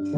Gang,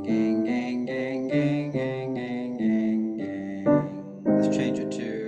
gang, gang, gang, gang, gang, gang, gang, gang. Let's change it to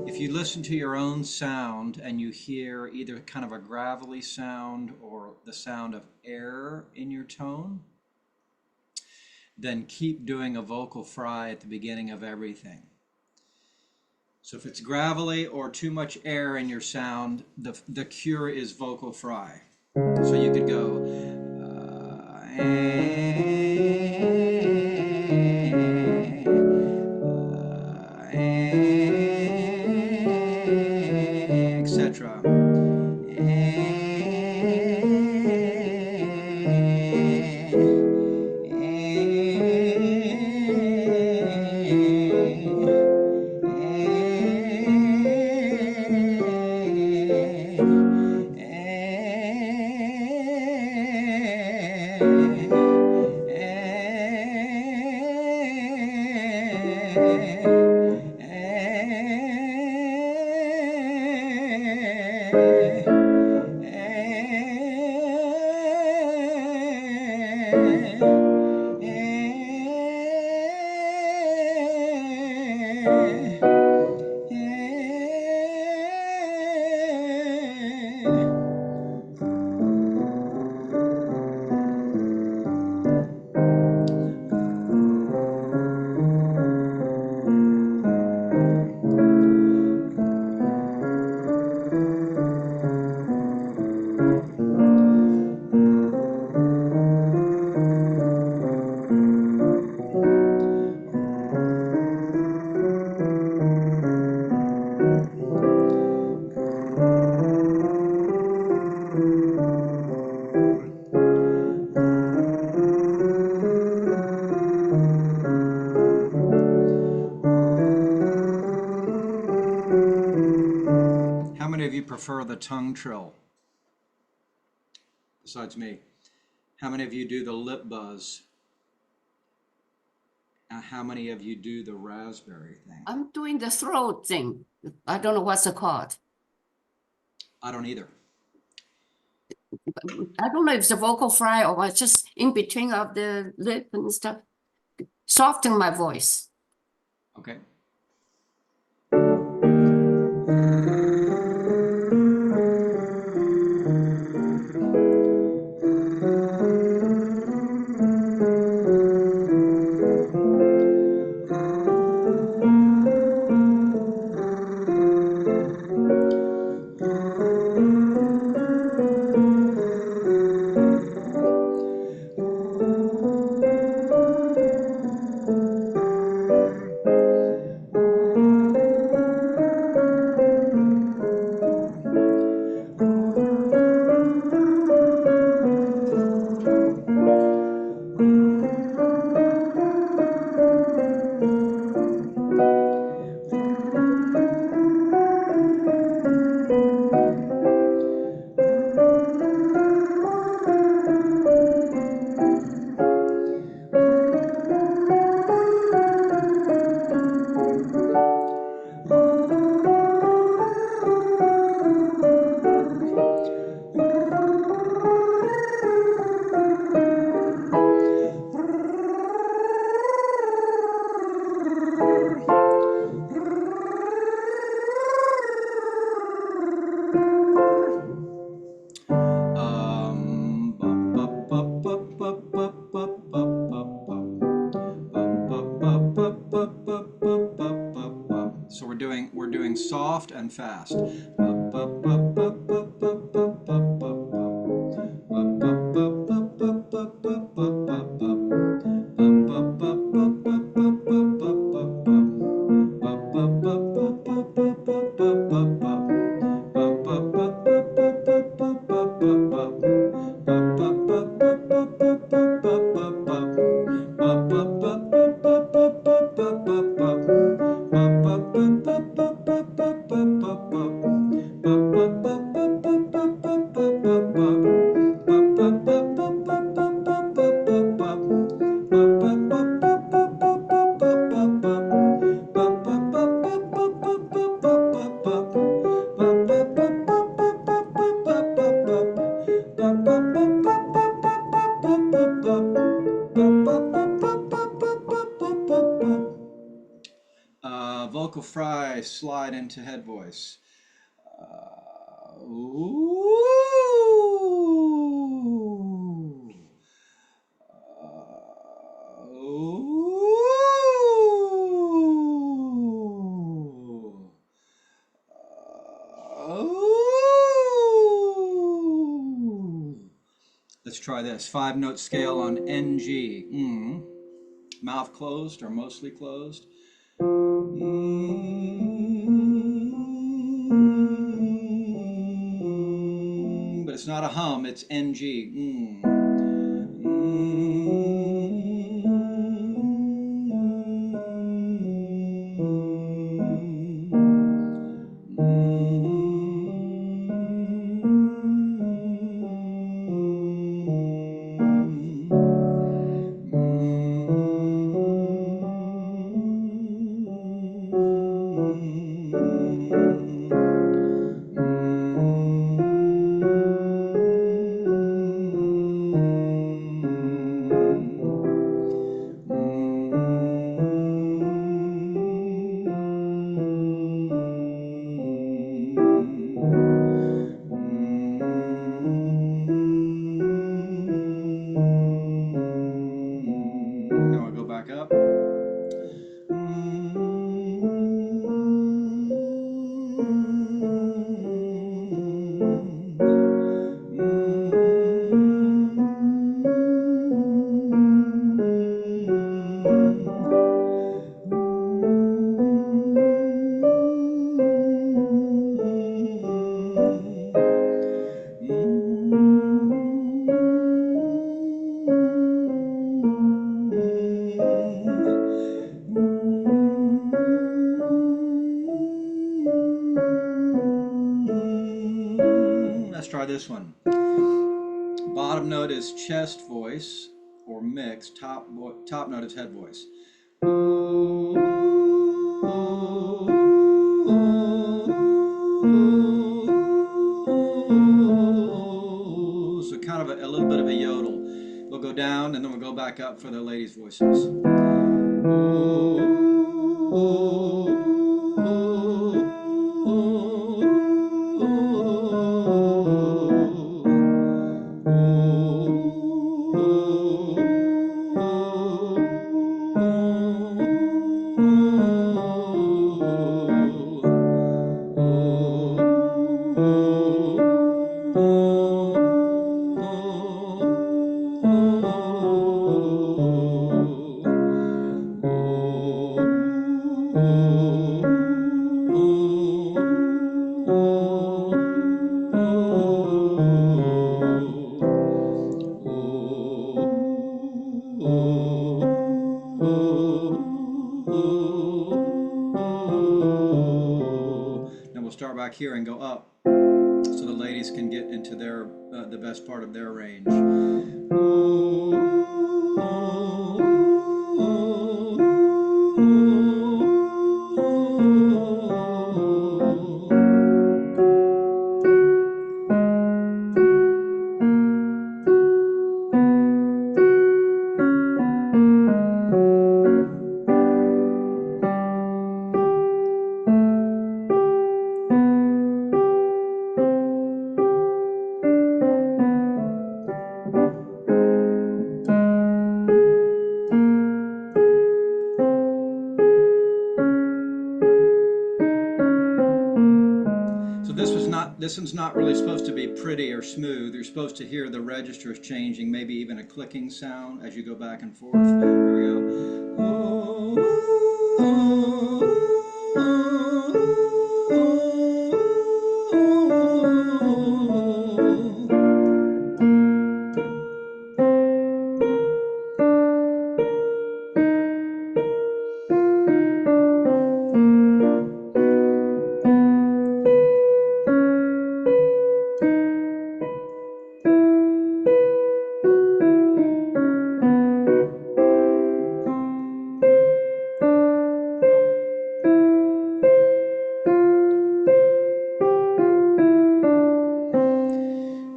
If you listen to your own sound and you hear either kind of a gravelly sound or the sound of air in your tone, then keep doing a vocal fry at the beginning of everything. So if it's gravelly or too much air in your sound, the cure is vocal fry. So you could go, etc. How many of you prefer the tongue trill? Besides me. How many of you do the lip buzz? How many of you do the raspberry thing? I'm doing the throat thing. I don't know what's it called. I don't either. I don't know if it's a vocal fry or it's just in between of the lip and stuff. Soften my voice. Okay. So we're doing soft and fast. Vocal fry, slide into head voice. Ooh. Ooh. Ooh. Let's try this. 5-note scale on NG. Mouth closed or mostly closed. But it's not a hum, it's NG. Now I go back up. Let's try this one. Bottom note is chest voice or mix. Top note is head voice. So kind of a little bit of a yodel. We'll go down and then we'll go back up for the ladies' voices. Then we'll start back here and go up so the ladies can get into their the best part of their range. this one's not really supposed to be pretty or smooth. You're supposed to hear the registers changing, maybe even a clicking sound as you go back and forth. Here we go.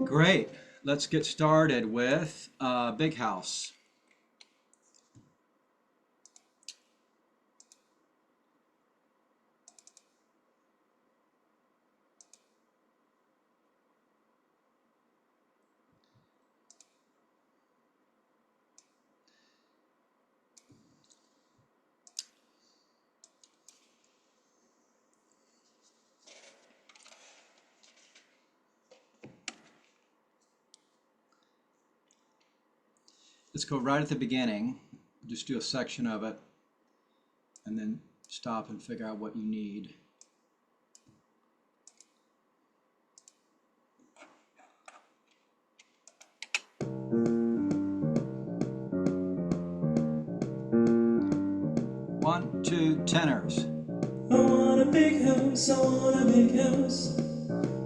Great. Let's get started with Big House. Let's go right at the beginning. Just do a section of it and then stop and figure out what you need. One, two, tenors. I want a big house, I want a big house.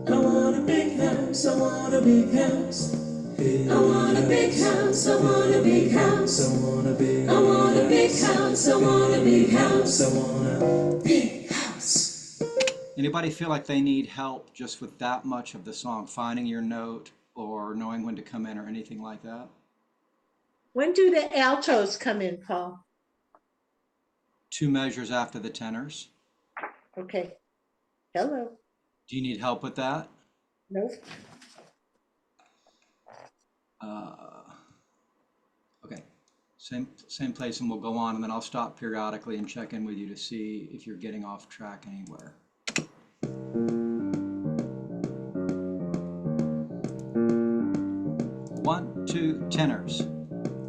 I want a big house, I want a big house. I want a big house, I want a big house. I want a big house, I want a big house. I want a big house. Anybody feel like they need help just with that much of the song, finding your note or knowing when to come in or anything like that? When do the altos come in, Paul? 2 measures after the tenors. Okay. Hello. Do you need help with that? Nope. Okay, same place, and we'll go on, and then I'll stop periodically and check in with you to see if you're getting off track anywhere. One, two, tenors.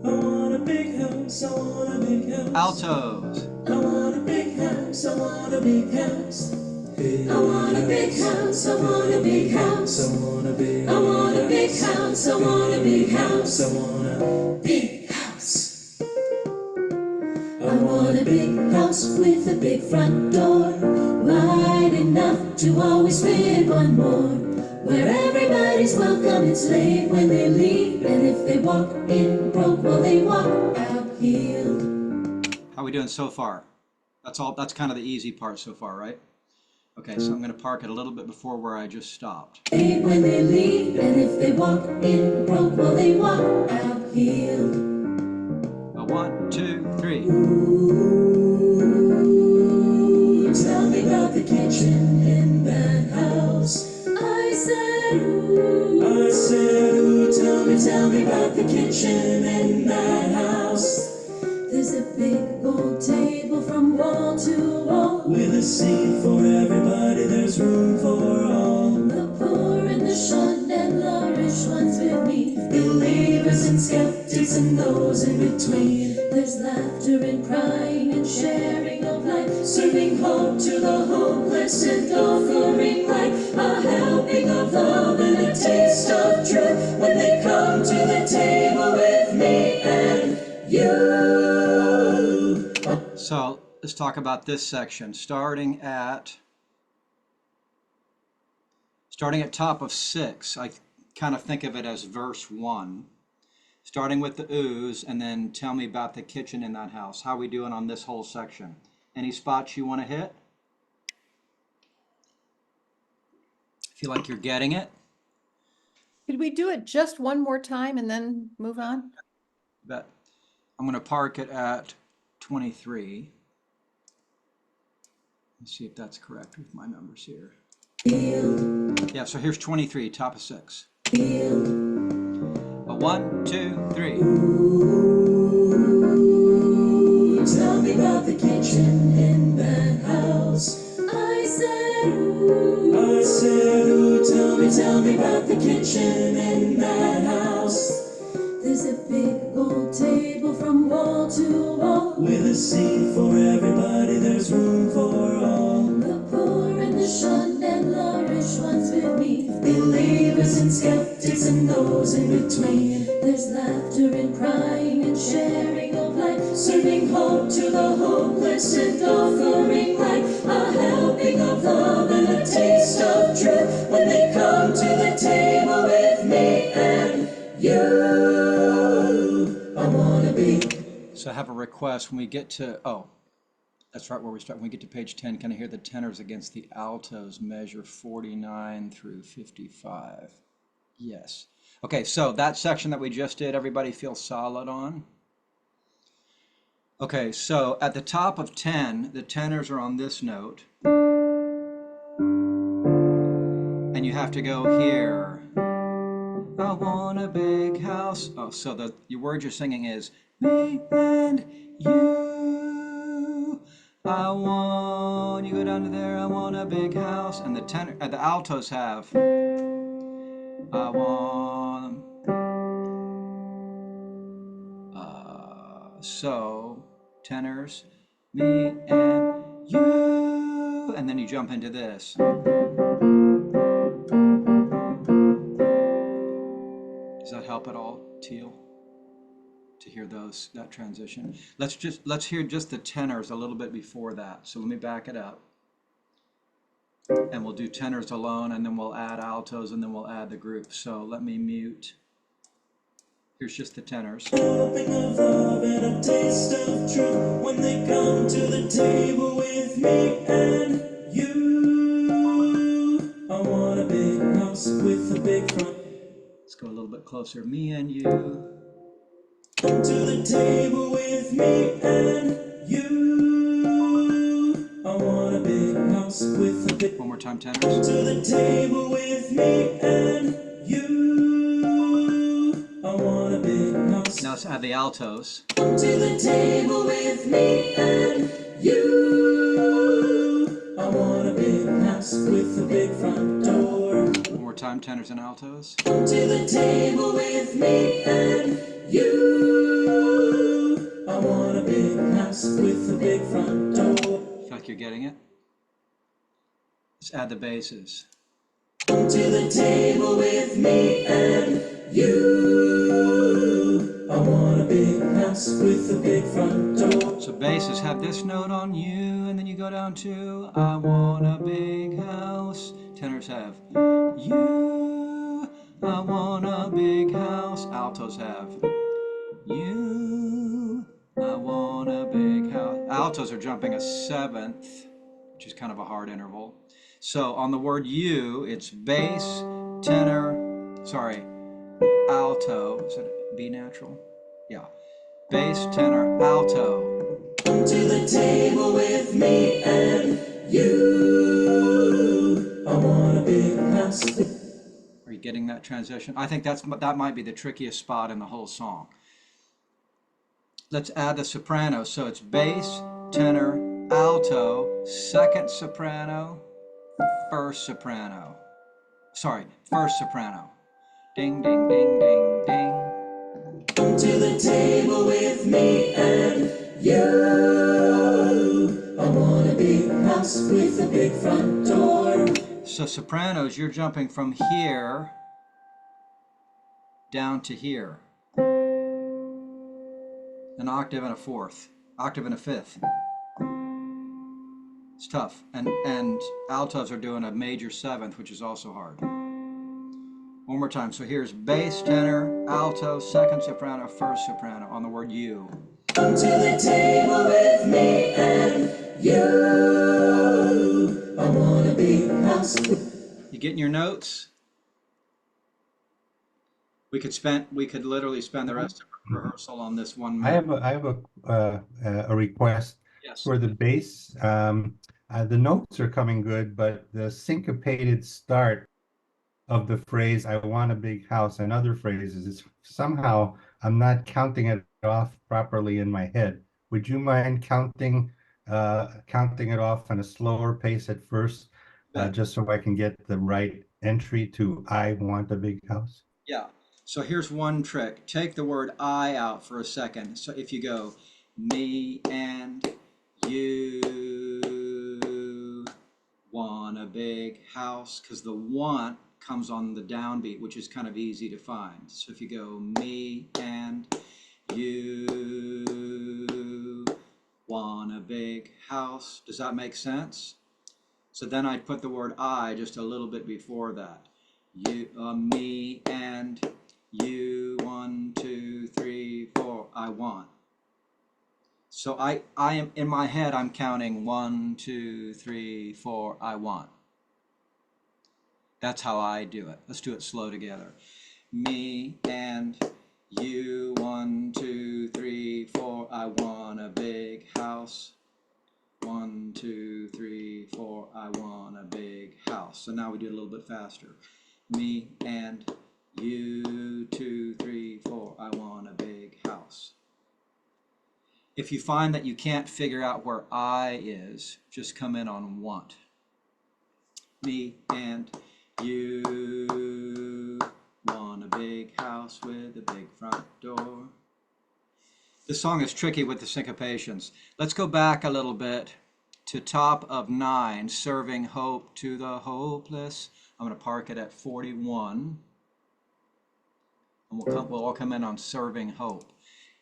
I want a big house, I want a big house. Altos. I want a big house, I want a big house. I want a big house, I want a big house. I want a big house, I want a big house. I want a big house, I want a big house. I want a big house with a big front door, wide enough to always fit one more, where everybody's welcome and slave when they leave, and if they walk in broke, well they walk out healed. How we doing so far? That's kind of the easy part so far, right? Okay, so I'm going to park it a little bit before where I just stopped. When they leave, and if they walk in broke, well they walk out healed. 1, 2, 3. Ooh, tell me about the kitchen in that house. I said, ooh, tell me about the kitchen in that house. There's a big old table from wall to wall, with a seat for everybody, there's room for all. The poor and the shunned and the rich ones with me, believers and skeptics and those in between. There's laughter and crying and sharing of life, serving hope to the hopeless and offering light, a helping of love and a taste of truth when they come to the table with me and you. So let's talk about this section, starting at top of 6. I kind of think of it as verse 1, starting with the oohs, and then tell me about the kitchen in that house. How are we doing on this whole section? Any spots you want to hit? Feel like you're getting it? Could we do it just one more time and then move on? Bet. I'm going to park it at 23. Let's see if that's correct with my numbers here. Yeah, so here's 23, top of 6. 1, 2, 3. Ooh, tell me about the kitchen in that house. I said, ooh, tell Tell me about the kitchen in that house. There's a big old table from wall to wall, with a seat for everybody, there's room for all. The poor and the shunned and the rich ones with me, believers and skeptics and those in between. There's laughter and crying and sharing of life, serving hope to the hopeless and offering light, a helping of love and a taste of truth when they come to the table with me and you. I wanna be. So I have a request when we get to, oh, that's right where we start. When we get to page 10, can I hear the tenors against the altos measure 49 through 55? Yes. Okay, so that section that we just did, everybody feel solid on? Okay, so at the top of 10, the tenors are on this note. And you have to go here. I want a big house. Oh, so the word you're singing is me and you. I want, you go down to there, I want a big house. And the tenor, the altos have, I want, so tenors, me and you. And then you jump into this. Does that help at all, Teal? To hear that transition. Let's hear just the tenors a little bit before that. So let me back it up. And we'll do tenors alone, and then we'll add altos, and then we'll add the group. So let me mute. Here's just the tenors. Helping of love and a taste of truth when they come to the table with me and you. I want a big house with a big front. Let's go a little bit closer. Me and you. Come to the table with me and you. I want a big house with a big. One more time, Come tenors. to the table with me and you. I want a big house. Now let's add the altos. Come to the table with me and you. I want a big house with a big front door. One more time, tenors and altos. Come to the table with me and you. I want a big house with a big front door. Feel like you're getting it? Let's add the basses. Come to the table with me and you. I want a big house with a big front door. So basses have this note on you, and then you go down to I want a big house. Tenors have you. I want a big house. Altos have you. I want a big house. Altos are jumping a seventh, which is kind of a hard interval. So on the word you, it's bass, tenor, alto. Is it B natural? Yeah. Bass, tenor, alto. Come to the table with me and you. I want a big house. Are you getting that transition? I think that might be the trickiest spot in the whole song. Let's add the soprano. So it's bass, tenor, alto, second soprano, first soprano. First soprano. Ding, ding, ding, ding, ding. Come to the table with me and you. I want a big house with a big front door. So sopranos, you're jumping from here down to here. An octave and a fourth, octave and a fifth. It's tough. And altos are doing a major seventh, which is also hard. One more time. So here's bass, tenor, alto, second soprano, first soprano on the word you. Come to the table with me and you. I want a big house. You getting your notes? We could literally spend the rest of rehearsal on this one I minute. have a request Yes. for the bass. The notes are coming good, but the syncopated start of the phrase "I want a big house" and other phrases is somehow I'm not counting it off properly in my head. Would you mind counting it off on a slower pace at first, just so I can get the right entry to I want a big house? Yeah. So here's one trick. Take the word I out for a second. So if you go, me and you want a big house, because the want comes on the downbeat, which is kind of easy to find. So if you go, me and you want a big house. Does that make sense? So then I'd put the word I just a little bit before that. You, me and you, 1, 2, 3, 4, I want. So I am, in my head, I'm counting 1, 2, 3, 4, I want. That's how I do it. Let's do it slow together. Me and you, 1, 2, 3, 4, I want a big house. 1, 2, 3, 4, I want a big house. So now we do it a little bit faster. Me and you, 2, 3, 4, I want a big house. If you find that you can't figure out where I is, just come in on want. Me and you want a big house with a big front door. This song is tricky with the syncopations. Let's go back a little bit to top of 9, serving hope to the hopeless. I'm going to park it at 41. And we'll all come in on serving hope.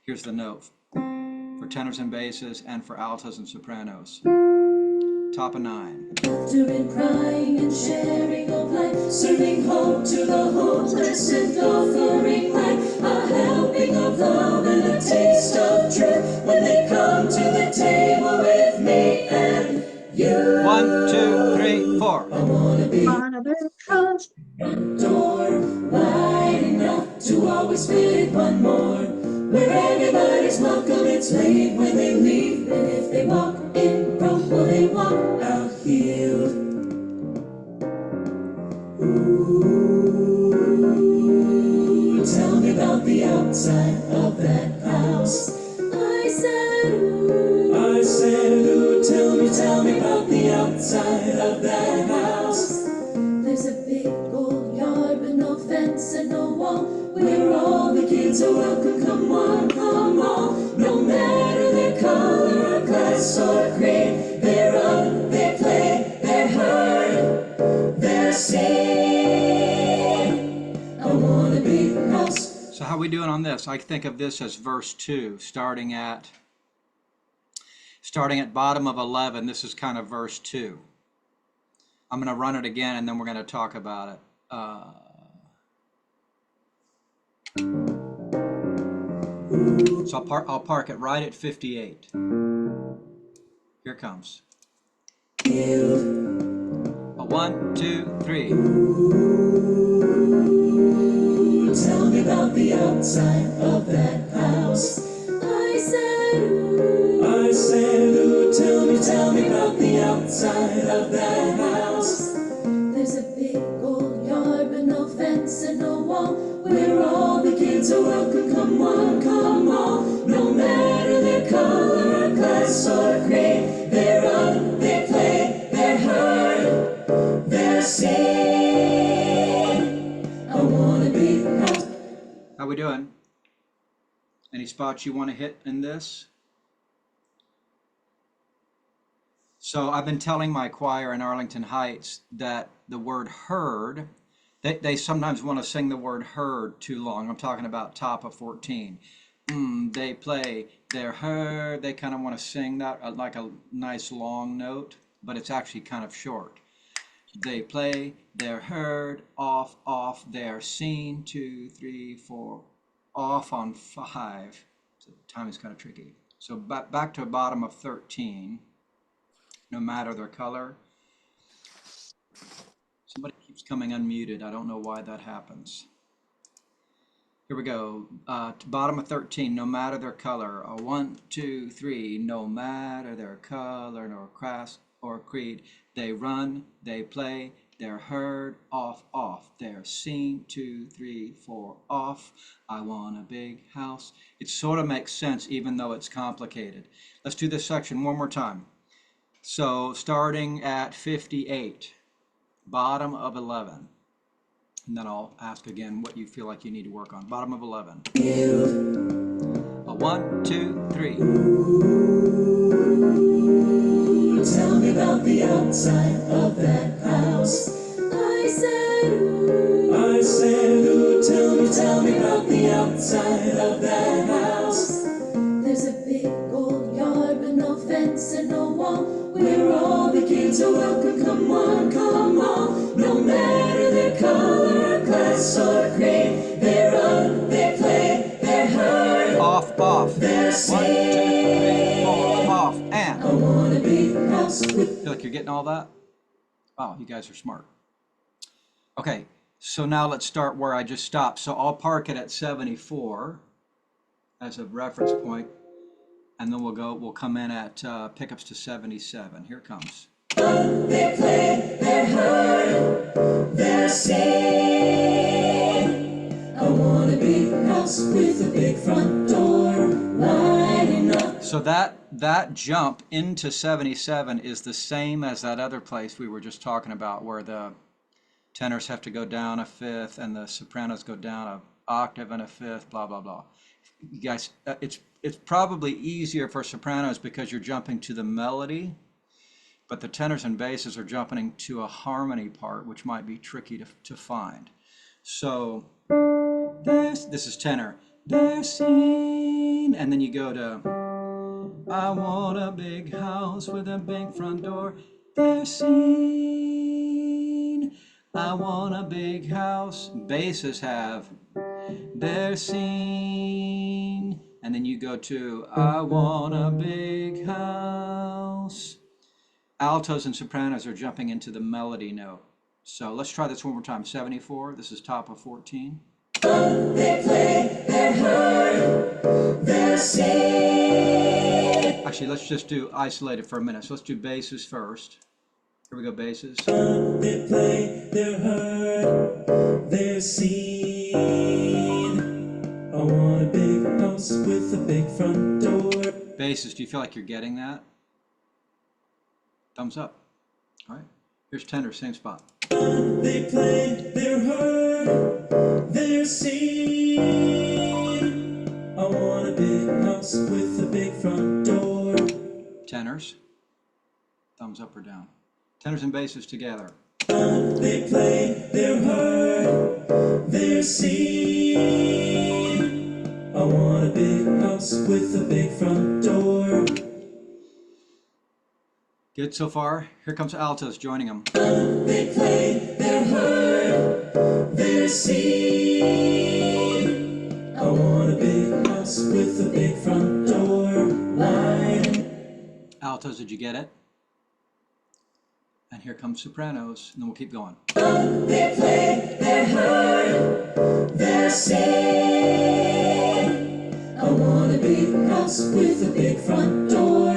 Here's the note for tenors and basses and for altos and sopranos. Top of 9. Laughter and crying and sharing of life, serving hope to the hopeless and offering light, a helping of love and a taste of truth when they come to the table with me and you. 1, 2, 3, 4. I wanna be On a big house. front door wide enough to always fit one more, where everybody's welcome. It's late when they leave, and if they walk in broke, will they walk out healed? Ooh, tell me about the outside of that house. I said, ooh, tell me about the outside of that house. There's a big old yard with no fence and no wall, where all the kids are welcome. Come on, come all, no matter their color or class or grade. They run, they play, they're heard, they're seen. I want a big house. So how are we doing on this? I think of this as verse 2, starting at bottom of 11. This is kind of verse 2. I'm going to run it again, and then we're going to talk about it. So I'll park it right at 58. Here it comes. A 1, 2, 3. Tell me about the outside of that house. I said, ooh, tell me about the outside of that house. There's a big old yard with no fence and no wall, where all the kids are welcome. Come on, come all, no matter their color or class or grade. They run, they play, they're heard, they're seen. I want a big house. How we doing? Any spots you want to hit in this? So I've been telling my choir in Arlington Heights that the word heard, they sometimes want to sing the word heard too long. I'm talking about top of 14. They play, they're heard, they kind of want to sing that like a nice long note, but it's actually kind of short. They play, they're heard, off, off, they're seen, 2, 3, 4, off on 5. So timing's kind of tricky. So back to bottom of 13, no matter their color. Somebody keeps coming unmuted. I don't know why that happens. Here we go. To bottom of 13, no matter their color. A 1, 2, 3, no matter their color, nor class or creed. They run, they play, they're heard, off, off. They're seen, 2, 3, 4, off. I want a big house. It sort of makes sense, even though it's complicated. Let's do this section one more time. So starting at 58, bottom of 11. And then I'll ask again what you feel like you need to work on. Bottom of 11. A 1, 2, 3. Tell me about the outside of that house. I said, ooh. I said, ooh. Tell me about the outside of that house. There's a big old yard with no fence and no wall, where all the kids are welcome. Come on, come on. No matter their color, class, or grade, they run, they play, they're heard. Off. They're 1, 2, 3, 4. Off. And. I want a big house with. Feel like you're getting all that? Wow, you guys are smart. Okay, so now let's start where I just stopped. So I'll park it at 74 as a reference point, and then we'll come in at pickups to 77. Here it comes. They play, they're heard, they're seen. I want a big house with a big front door, lighting up. So that jump into 77 is the same as that other place we were just talking about, where the tenors have to go down a fifth and the sopranos go down an octave and a fifth, blah, blah, blah. You guys, it's probably easier for sopranos because you're jumping to the melody, but the tenors and basses are jumping to a harmony part, which might be tricky to find. So this is tenor. They're seen, and then you go to I want a big house with a big front door. They're seen. I want a big house. Basses have they're seen. And then you go to I want a big house. Altos and sopranos are jumping into the melody note. So let's try this one more time. 74. This is top of 14. They play, they're heard, they're seen. Actually, let's just do isolated for a minute. So let's do basses first. Here we go, basses. They play, they're heard, they're seen. I want a big house with a big front door. Basses, do you feel like you're getting that? Thumbs up. All right. Here's tenor, same spot. They play, they're heard, they're seen. I want a big house with a big front door. Tenors. Thumbs up or down. Tenors and basses together. They play, they're heard, they're seen. I want a big house with a big front door. Good so far. Here comes altos joining them. They play, they're heard, they're seen. I want a big house with a big front door. Line. Altos, did you get it? And here comes sopranos, and then we'll keep going. They play, they're heard, they're seen. I want a big house with a big front door.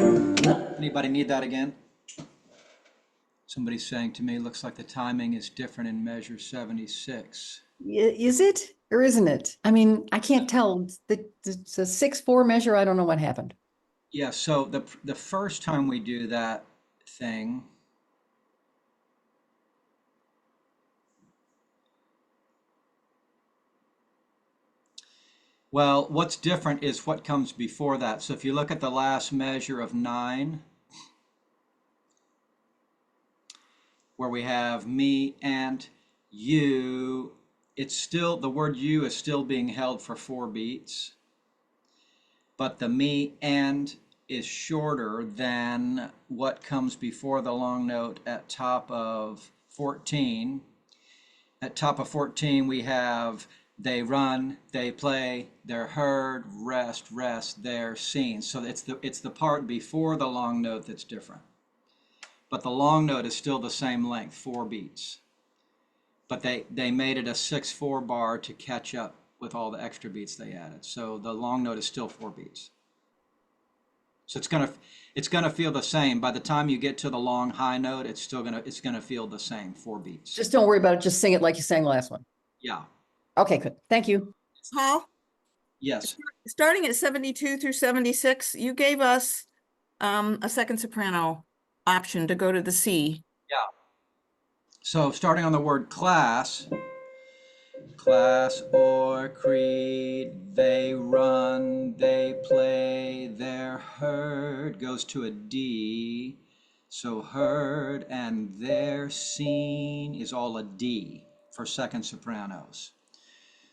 Anybody need that again? Somebody's saying to me, looks like the timing is different in measure 76. Is it or isn't it? I mean, I can't tell. It's a 6/4 measure. I don't know what happened. Yeah, so the first time we do that thing, well, what's different is what comes before that. So if you look at the last measure of 9, where we have me and you, it's still, the word you is still being held for 4 beats, but the me and is shorter than what comes before the long note at top of 14. At top of 14, we have they run, they play, they're heard, rest, they're seen. So it's the part before the long note that's different. But the long note is still the same length, 4 beats. But they made it a 6/4 bar to catch up with all the extra beats they added. So the long note is still 4 beats. So it's gonna feel the same. By the time you get to the long high note, it's gonna feel the same, 4 beats. Just don't worry about it. Just sing it like you sang last one. Yeah. Okay, good. Thank you. Paul, Yes. starting at 72 through 76, you gave us a second soprano option to go to the C. Yeah. So starting on the word class, class or creed. They run, they play, they're heard goes to a D. So heard and they're seen is all a D for second sopranos.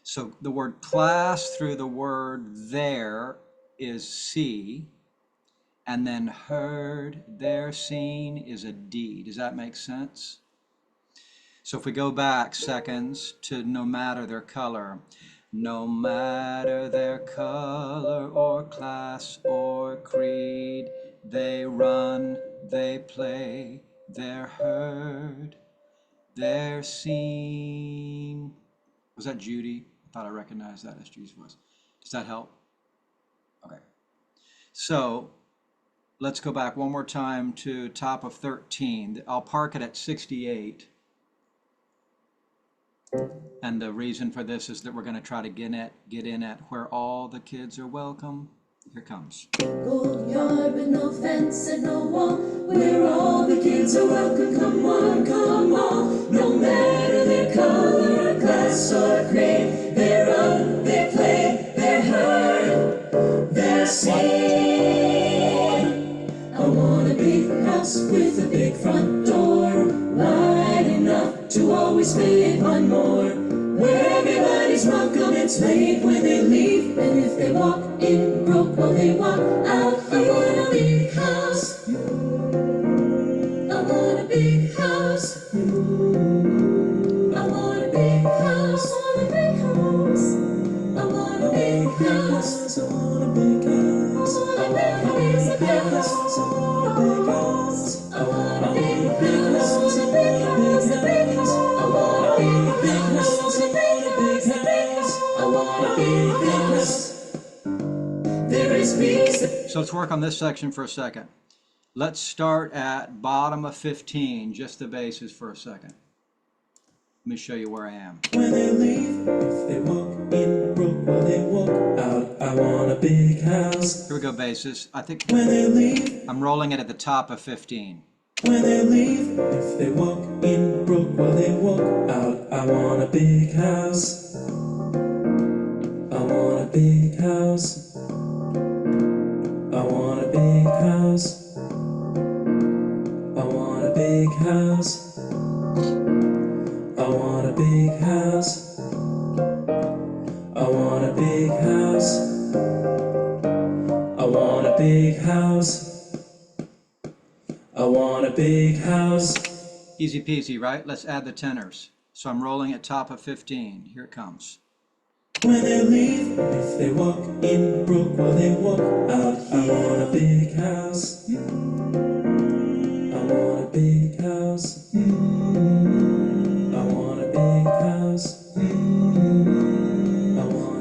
So the word class through the word there is C, and then heard, they're seen is a D. Does that make sense? So if we go back seconds to no matter their color, no matter their color or class or creed, they run, they play, they're heard, they're seen. Was that Judy? I thought I recognized that as Judy's voice. Does that help? Okay. So let's go back one more time to top of 13. I'll park it at 68. And the reason for this is that we're going to try to get in at where all the kids are welcome. Here comes. Old yard with no fence and no wall, where all the kids are welcome. Come on, come on. No matter their color or class or grade, they run, they play, they're heard, they're seen. I want a big house with a big front door, wide enough to always fit one more, where everybody's welcome. It's late when they leave, and if they walk in broke, well, they walk out. I want a big house. I want a big house. I want a big house. I want a big house. I want a big house. I want a big house. I want a big house. I want a big house. I want a big house. I want a big house. A big house. I want a big house. I want a big house. I want a big house. There is peace. So let's work on this section for a second. Let's start at bottom of 15, just the bases for a second. Let me show you where I am. When they leave, if they walk in broke, while they walk out. I want a big house. Here we go, bases. I think When they leave, I'm rolling it at the top of 15. when they leave, if they walk in broke, while they walk out. I want a big house. I want a big house. I want a big house. I want a big house. I want a big house. I want a big house. I want a big house. I want a big house. Easy peasy, right? Let's add the tenors. So I'm rolling at top of 15. Here it comes. When they leave, if they walk in broke, while they walk out. I want a big house. I want a big house. I want a big house. I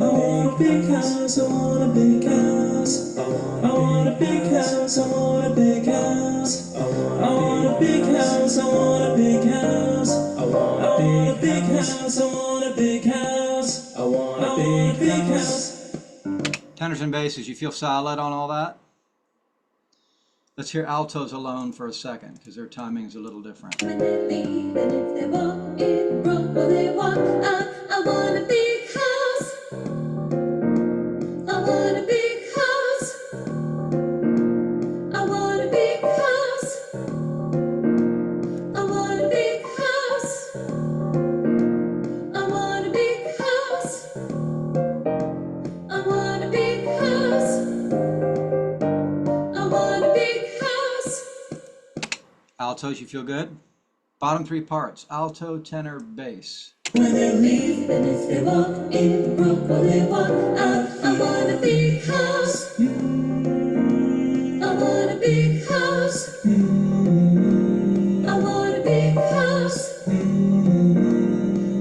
want a big house. I want a big house. I want a big house. I want a big house. I want a big house. I want a big house. I want a big house. I want a big house. I want a big house. Tenors and basses, you feel solid on all that? Let's hear altos alone for a second, because their timing's a little different. When they leave, and if they walk in broke, or they walk out. I want a big house. I want a big house. I want a big house. I want a big house. I want a big house. I want a big house. I want a big house. Altos, you feel good? Bottom three parts, alto, tenor, bass. When they leave, and if they walk in broke, or they walk out. I want a big house. I want a big house. I want a big house.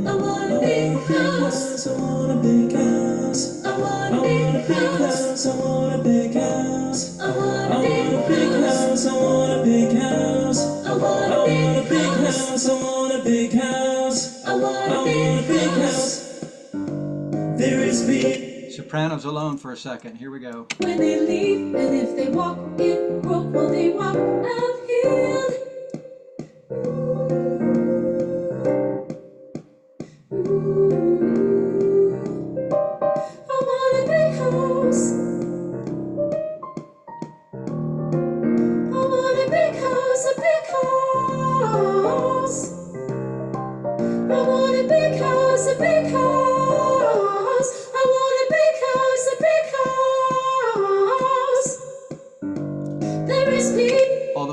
I want a big house. I want a big house. I want a big house. I want a big house. I want a big house. I want a big house. I want a big house. I want a big house. I want a big house. There is peace. Sopranos alone for a second. Here we go. When they leave, and if they walk in broke, while they walk out healed. Ooh.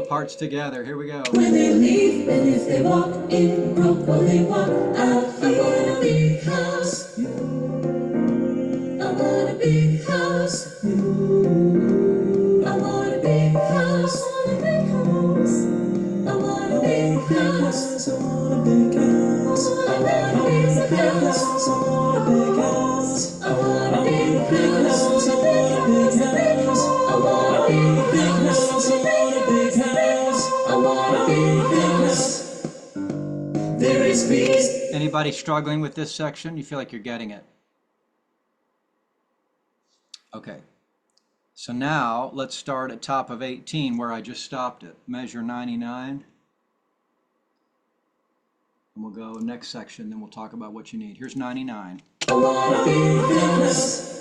parts together. Here we go. When they leave, and if they walk in broke, well, they walk out. I want a big house. I want a big house. I want a big house. I want a big house. I want a big house. I want a big house. I want a big house. I want a big house. I want a big house. I want a big house. I want a big house. I want a big house. I want a big house. There is peace. Anybody struggling with this section? You feel like you're getting it? Okay. So now let's start at top of 18 where I just stopped it. Measure 99. And we'll go next section, then we'll talk about what you need. Here's 99. I want a big house.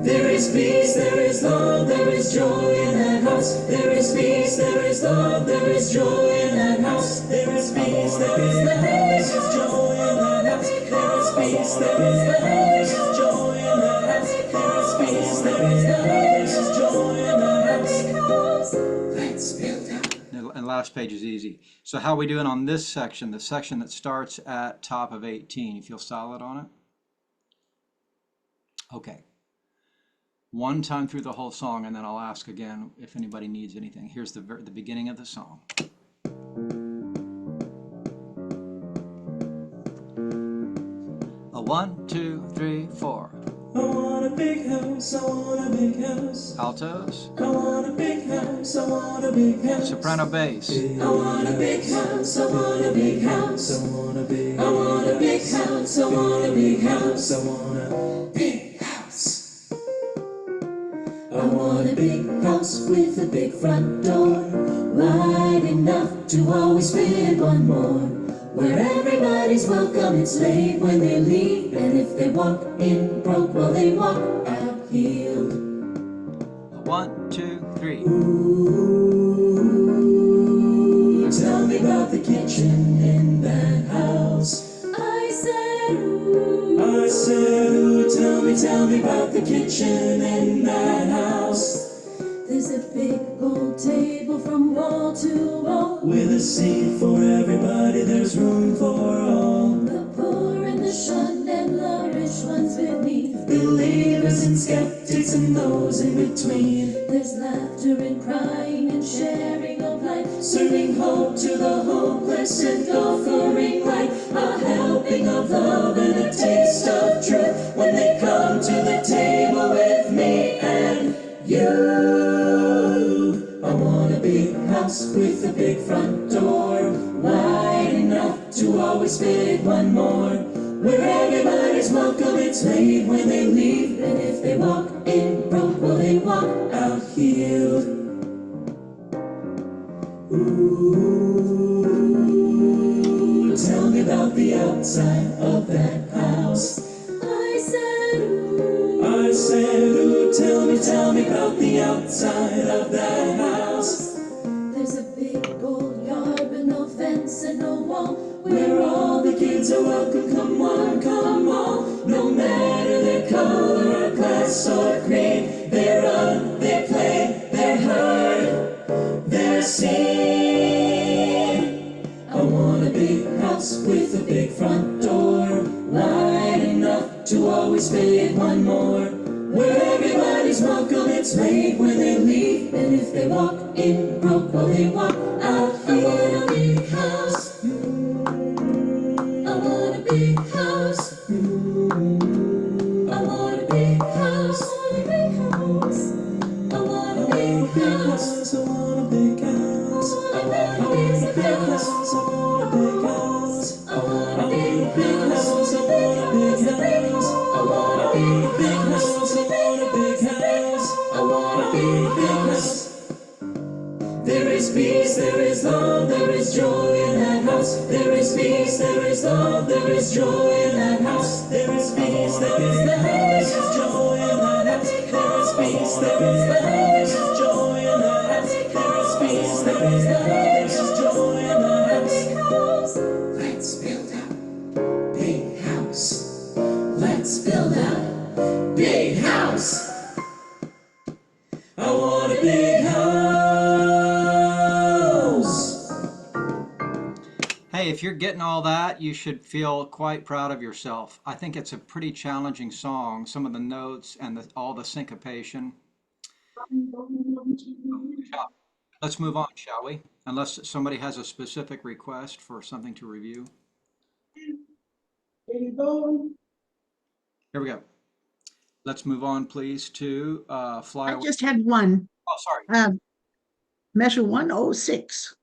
There is peace, there is love, there is joy in that house. There is peace, there is love, there is joy in that house. There is peace, there is love, there is joy in that house. There is peace, there is love, there is joy in that house. There is peace, there is love, there is joy in that house. Let's build up. And last page is easy. So how are we doing on this section, the section that starts at top of 18? You feel solid on it? Okay. One time through the whole song, and then I'll ask again if anybody needs anything. Here's the beginning of the song. A 1, 2, 3, 4. I want a big house, I want a big house. Altos. I want a big house, I want a big house. Soprano bass. I want a big house, I want a big house. I want a big house, I want a big house. I want a big house, I want a big house. I want a big house with a big front door, wide enough to always fit one more. Where everybody's welcome, it's late when they leave, and if they walk in broke, well, they walk out healed. 1, 2, 3. Ooh, tell me about the kitchen in that house. I said, ooh, tell me about the kitchen in that house. There's a big old table from wall to wall, with a seat for everybody, there's room for all. The poor and the shunned and the rich ones beneath, believers and skeptics and those in between. There's laughter and crying and sharing of life, serving hope to the hopeless and offering light, a helping of love and a taste of truth when they come to the table with me and you. I want a big house with a big front door, wide enough to always fit one more. Where everybody's welcome, it's late when they leave, and if they walk in broke, well, they walk out healed. Ooh, tell me about the outside of that house. I said, ooh, tell me about the outside of that house. There's a big old yard with no fence and no wall, where all the kids are welcome, come one, come all. No matter their color or class or creed, they run, they play, they're heard, they're seen. I want a big house with a big front door, wide enough to always fit one more. Where everybody's welcome, it's late when they leave, and if they walk in broke, well, they walk out here. I want a big house. I want a big house. I want a big house. I want a big house. I want a big house. I want a big house. I want a big house. I want a big house. I want a big house. I want a big house. I want a big house. There is peace, there is love, there is joy in that house. There is peace, there is love, there is joy in that house. There is peace, there is love, there is joy in that house. There is peace, there is love, there is joy in that house. There is peace, there is love, there is joy in that house. Let's build up big house. Let's build up big house. I want a big house. Hey, if you're getting all that, you should feel quite proud of yourself. I think it's a pretty challenging song. Some of the notes and all the syncopation. Let's move on, shall we? Unless somebody has a specific request for something to review. Here we go. Let's move on, please, to Fly I Away. just had one, Oh, sorry. measure 106,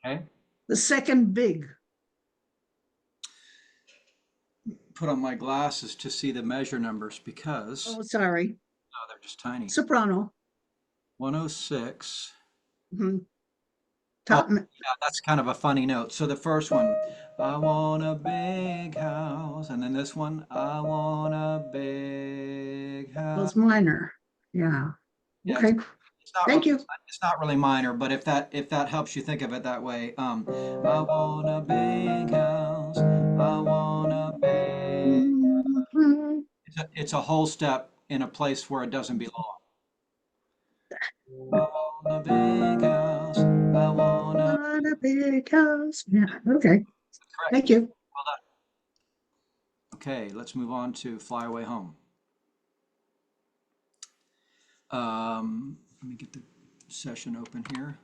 Okay. the second big. Put on my glasses to see the measure numbers because Oh, sorry, they're just tiny. soprano. 106. Mhm. Oh, Top, yeah, that's kind of a funny note. So the first one, I want a big house. And then this one, I want a big well, house. it's minor. Yeah. Yeah, Okay. it's not Thank really, you. it's not really minor, but if that helps you think of it that way, I want a big house. I want a big. Mhm. It's a whole step in a place where it doesn't belong. I want a big house. I want a. Want a big house. Yeah. Okay. Correct. Thank you. Well done. Okay, let's move on to Fly Away Home. Let me get the session open here.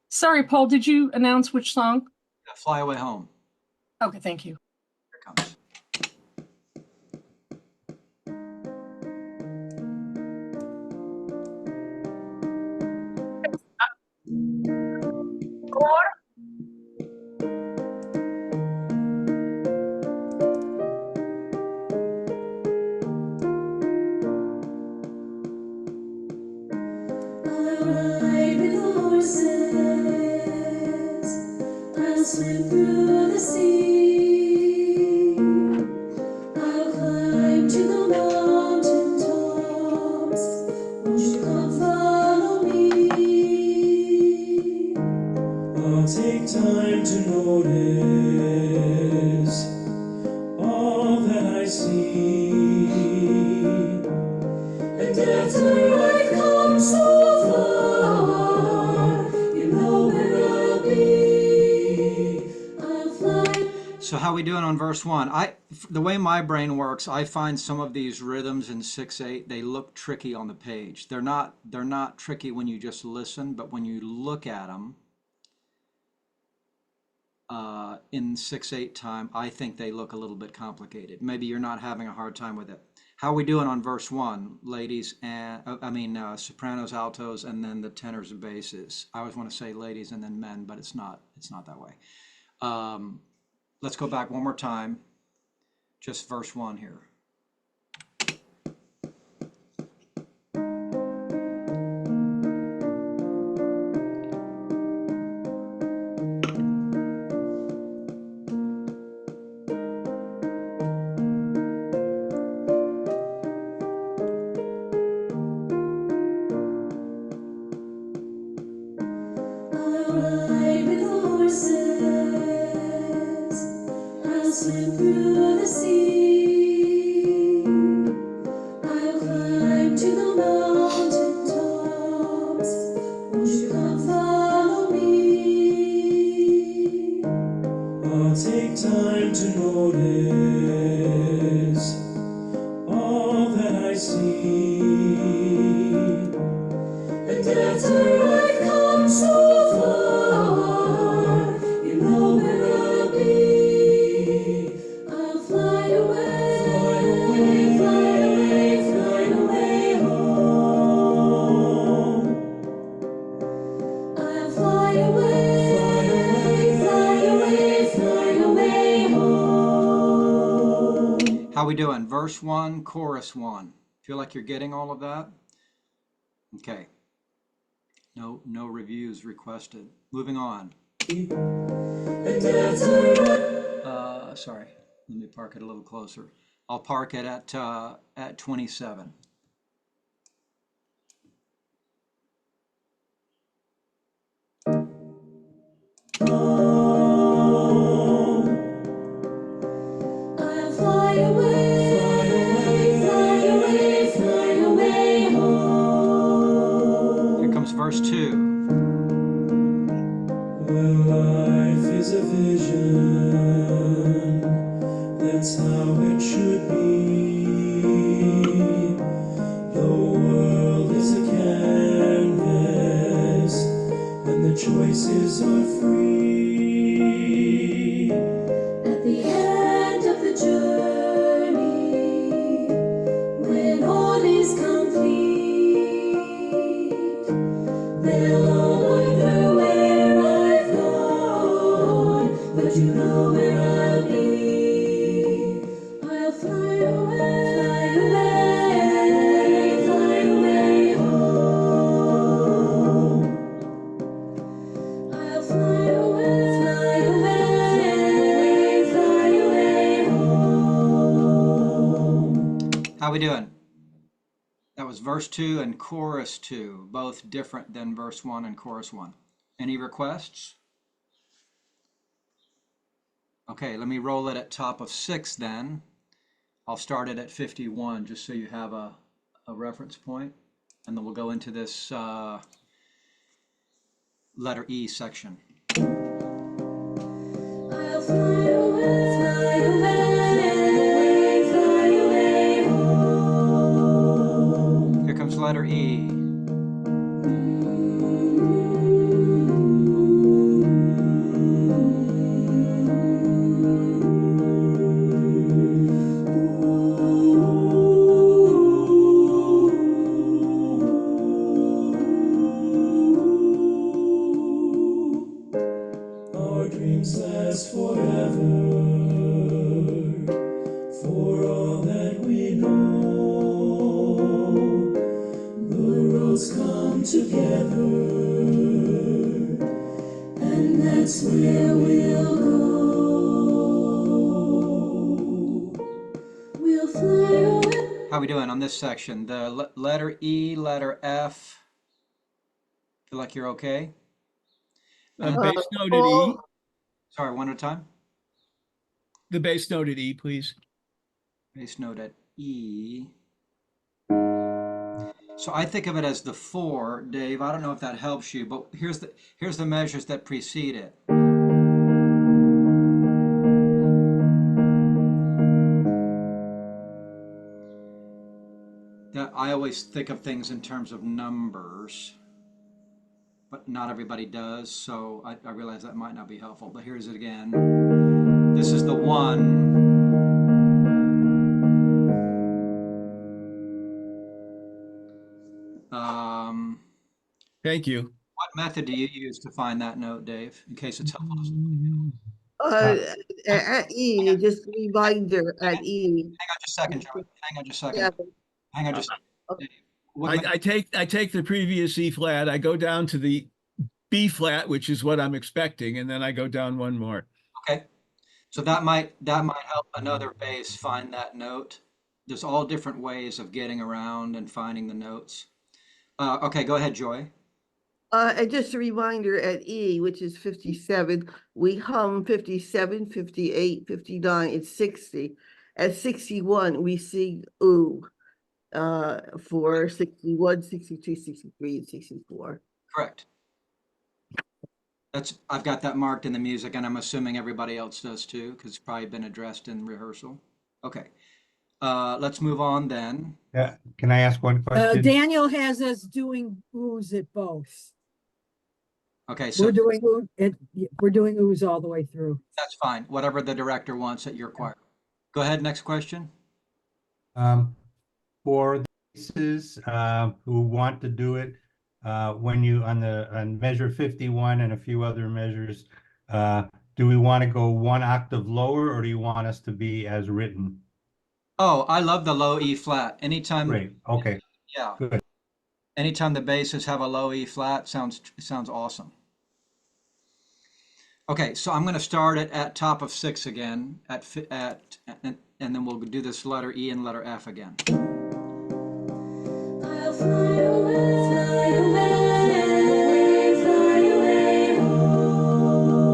Sorry, Paul, did you announce which song? Fly Away Home. Okay, thank you. Here it comes. I'll ride with horses, I'll swim through the sea, I'll climb to the mountain tops, won't you come follow me? I'll take time to notice all that I see, and after I've come so far, you know where I'll be. I'll fly. So how we doing on verse 1? The way my brain works, I find some of these rhythms in 6/8, they look tricky on the page. They're not tricky when you just listen, but when you look at them in 6/8 time, I think they look a little bit complicated. Maybe you're not having a hard time with it. How we doing on verse 1, ladies and sopranos, altos, and then the tenors and basses? I always want to say ladies and then men, but it's not that way. Let's go back one more time. Just verse 1 here. I'll ride with horses, I'll swim through the sea, I'll climb to the mountain tops, won't you come follow me? I'll take time to notice all that I see, and after I've come so far, you know where I'll be. I'll fly away, fly away, fly away, fly away home. I'll fly away, fly away, fly away home. How we doing? Verse 1, chorus 1. Feel like you're getting all of that? Okay. No reviews requested. Moving on. Sorry. Let me park it a little closer. I'll park it at 27. home. I'll fly away, fly away, fly away home. Here comes verse 2. When life is a vision, that's how it should be. The world is a canvas, and the choices are free. At the end of the journey, when all is complete, they'll all wonder where I've gone, but you know where I'll be. I'll fly away, fly away home. I'll fly away, fly away home. How we doing? That was verse 2 and chorus 2, both different than verse 1 and chorus 1. Any requests? Okay, let me roll it at top of 6 then. I'll start it at 51 just so you have a reference point, and then we'll go into this letter E section. I'll fly away home. Here comes letter E. Our dreams last forever, for all that we know. The roads come together, and that's where we'll go. We'll fly away. How we doing on this section? The letter E, letter F. Feel like you're okay? Bass note at E. Sorry, one at a time. The bass note at E, please. Bass note at E. So I think of it as the 4, Dave. I don't know if that helps you, but here's the measures that precede it. That I always think of things in terms of numbers, but not everybody does. So I realize that might not be helpful. But here's it again. This is the 1. Thank you. What method do you use to find that note, Dave, in case it's helpful to At E, just reminder at E. Hang on just a second, John. Hang on just a second. Yeah. Hang on just Dave, what I take the previous E flat, I go down to the B flat, which is what I'm expecting, and then I go down one more. Okay. So that might help another bass find that note. There's all different ways of getting around and finding the notes. Okay, go ahead, Joy. And just a reminder at E, which is 57, we hum 57, 58, 59, and 60. At 61, we sing ooh for 61, 62, 63, and 64. Correct. I've got that marked in the music, and I'm assuming everybody else does too, because it's probably been addressed in rehearsal. Okay. Let's move on then. Yeah, can I ask one question? Daniel has us doing oohs at both. Okay, so We're doing oohs all the way through. that's fine. Whatever the director wants at your choir. Go ahead, next question. For the bases who want to do it, when you on measure 51 and a few other measures, do we want to go one octave lower, or do you want us to be as written? Oh, I love the low E flat. Anytime. Great. Okay. Yeah. Good. Anytime the basses have a low E flat, sounds awesome. Okay, so I'm going to start it at top of 6 again, and then we'll do this letter E and letter F again. I'll fly away, fly away, fly away home.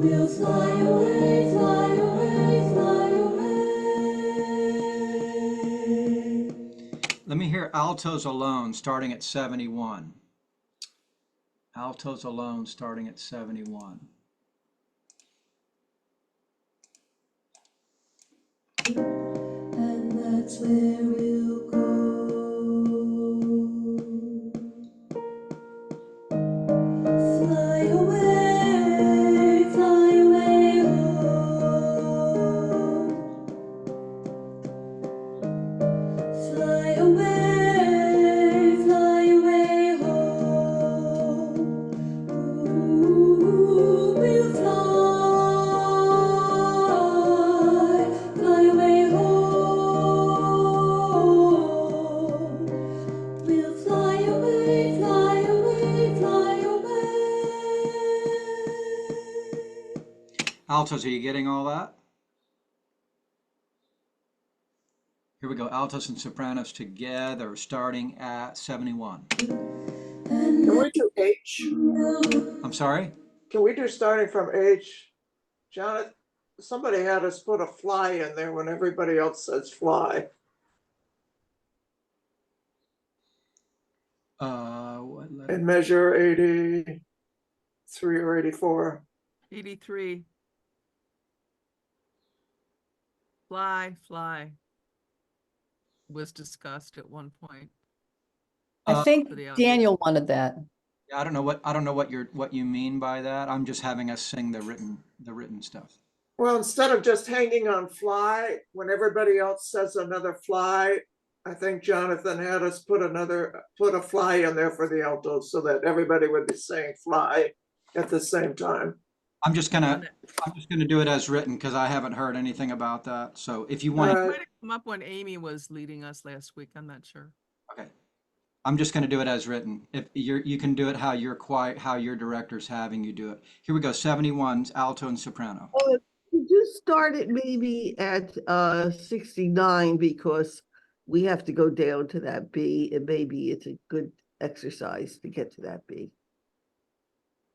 We'll fly away, fly away, fly away. Let me hear altos alone starting at 71. Altos alone starting at 71. And that's where we'll go. Fly away, home. Fly away, home. Ooh, we'll fly away home. We'll fly away, fly away, fly away. Altos, are you getting all that? Here we go, altos and sopranos together, starting at 71. And Can we do H? I'm sorry? Can we do starting from H? Jonathan, somebody had us put a fly in there when everybody else says fly. What letter? In measure 83 or 84. 83. Fly was discussed at one point. I think for the outdoors. Daniel wanted that. Yeah, I don't know what you mean by that. I'm just having us sing the written stuff. Well, instead of just hanging on fly, when everybody else says another fly, I think Jonathan had us put a fly in there for the altos so that everybody would be saying fly at the same time. I'm just gonna do it as written because I haven't heard anything about that. So if you want, All It right. might have come up when Amy was leading us last week. I'm not sure. okay, I'm just gonna do it as written. If you can do it how your director's having you do it. Here we go. 71's alto and soprano. Could you start it maybe at 69 because we have to go down to that B and maybe it's a good exercise to get to that B.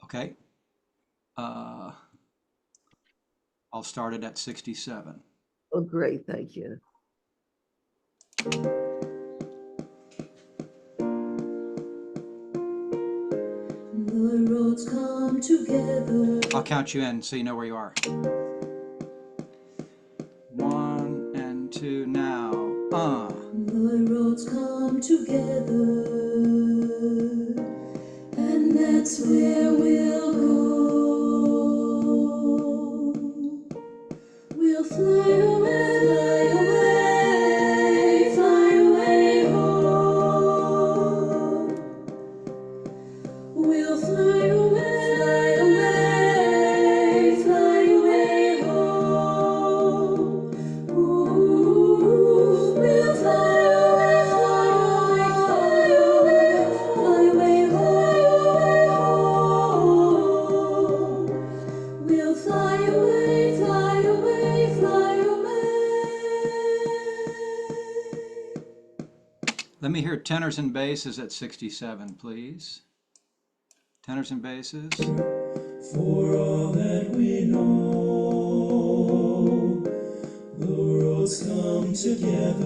Okay. I'll start it at 67. Oh, great, thank you. The roads come together. I'll count you in so you know where you are. 1 and 2 now. The roads come together, and that's where we'll go. We'll fly away, fly away home. We'll fly away, fly away home. Ooh, we'll fly away, fly away, fly away home. We'll fly away, fly away, fly away. Let me hear tenors and basses at 67, please. Tenors and basses. For all that we know, the roads come together,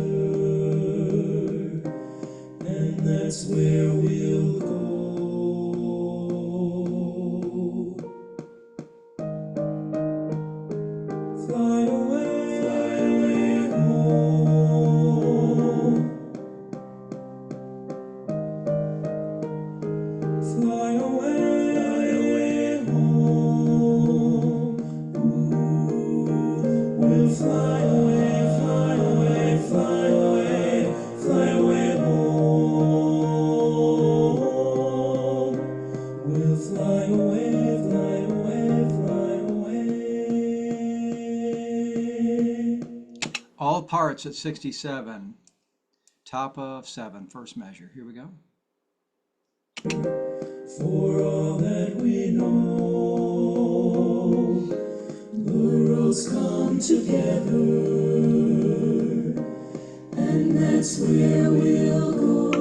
and that's where we'll go. Fly away home. Fly away home. Ooh, we'll fly away, fly away, fly away, fly away home. We'll fly away, fly away, fly away. All parts at 67. Top of 7, first measure. Here we go. For all that we know, the roads come together, and that's where we'll go.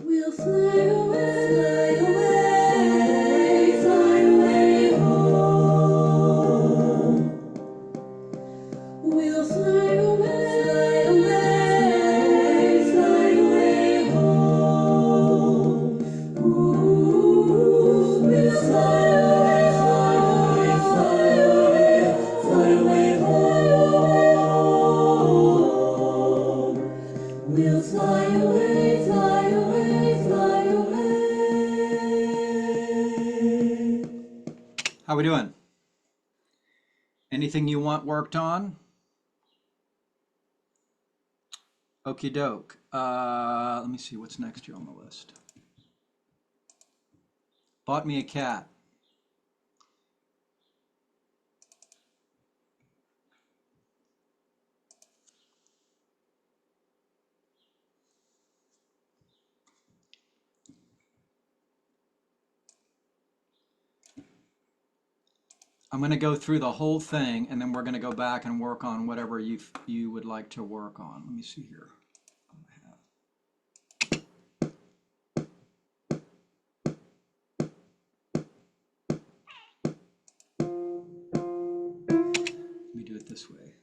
We'll fly away, How we doing? Anything you want worked on? Okie doke. Let me see what's next here on the list. Bought me a cat. I'm going to go through the whole thing, and then we're going to go back and work on whatever you would like to work on. Let me see here. Let me do it this way.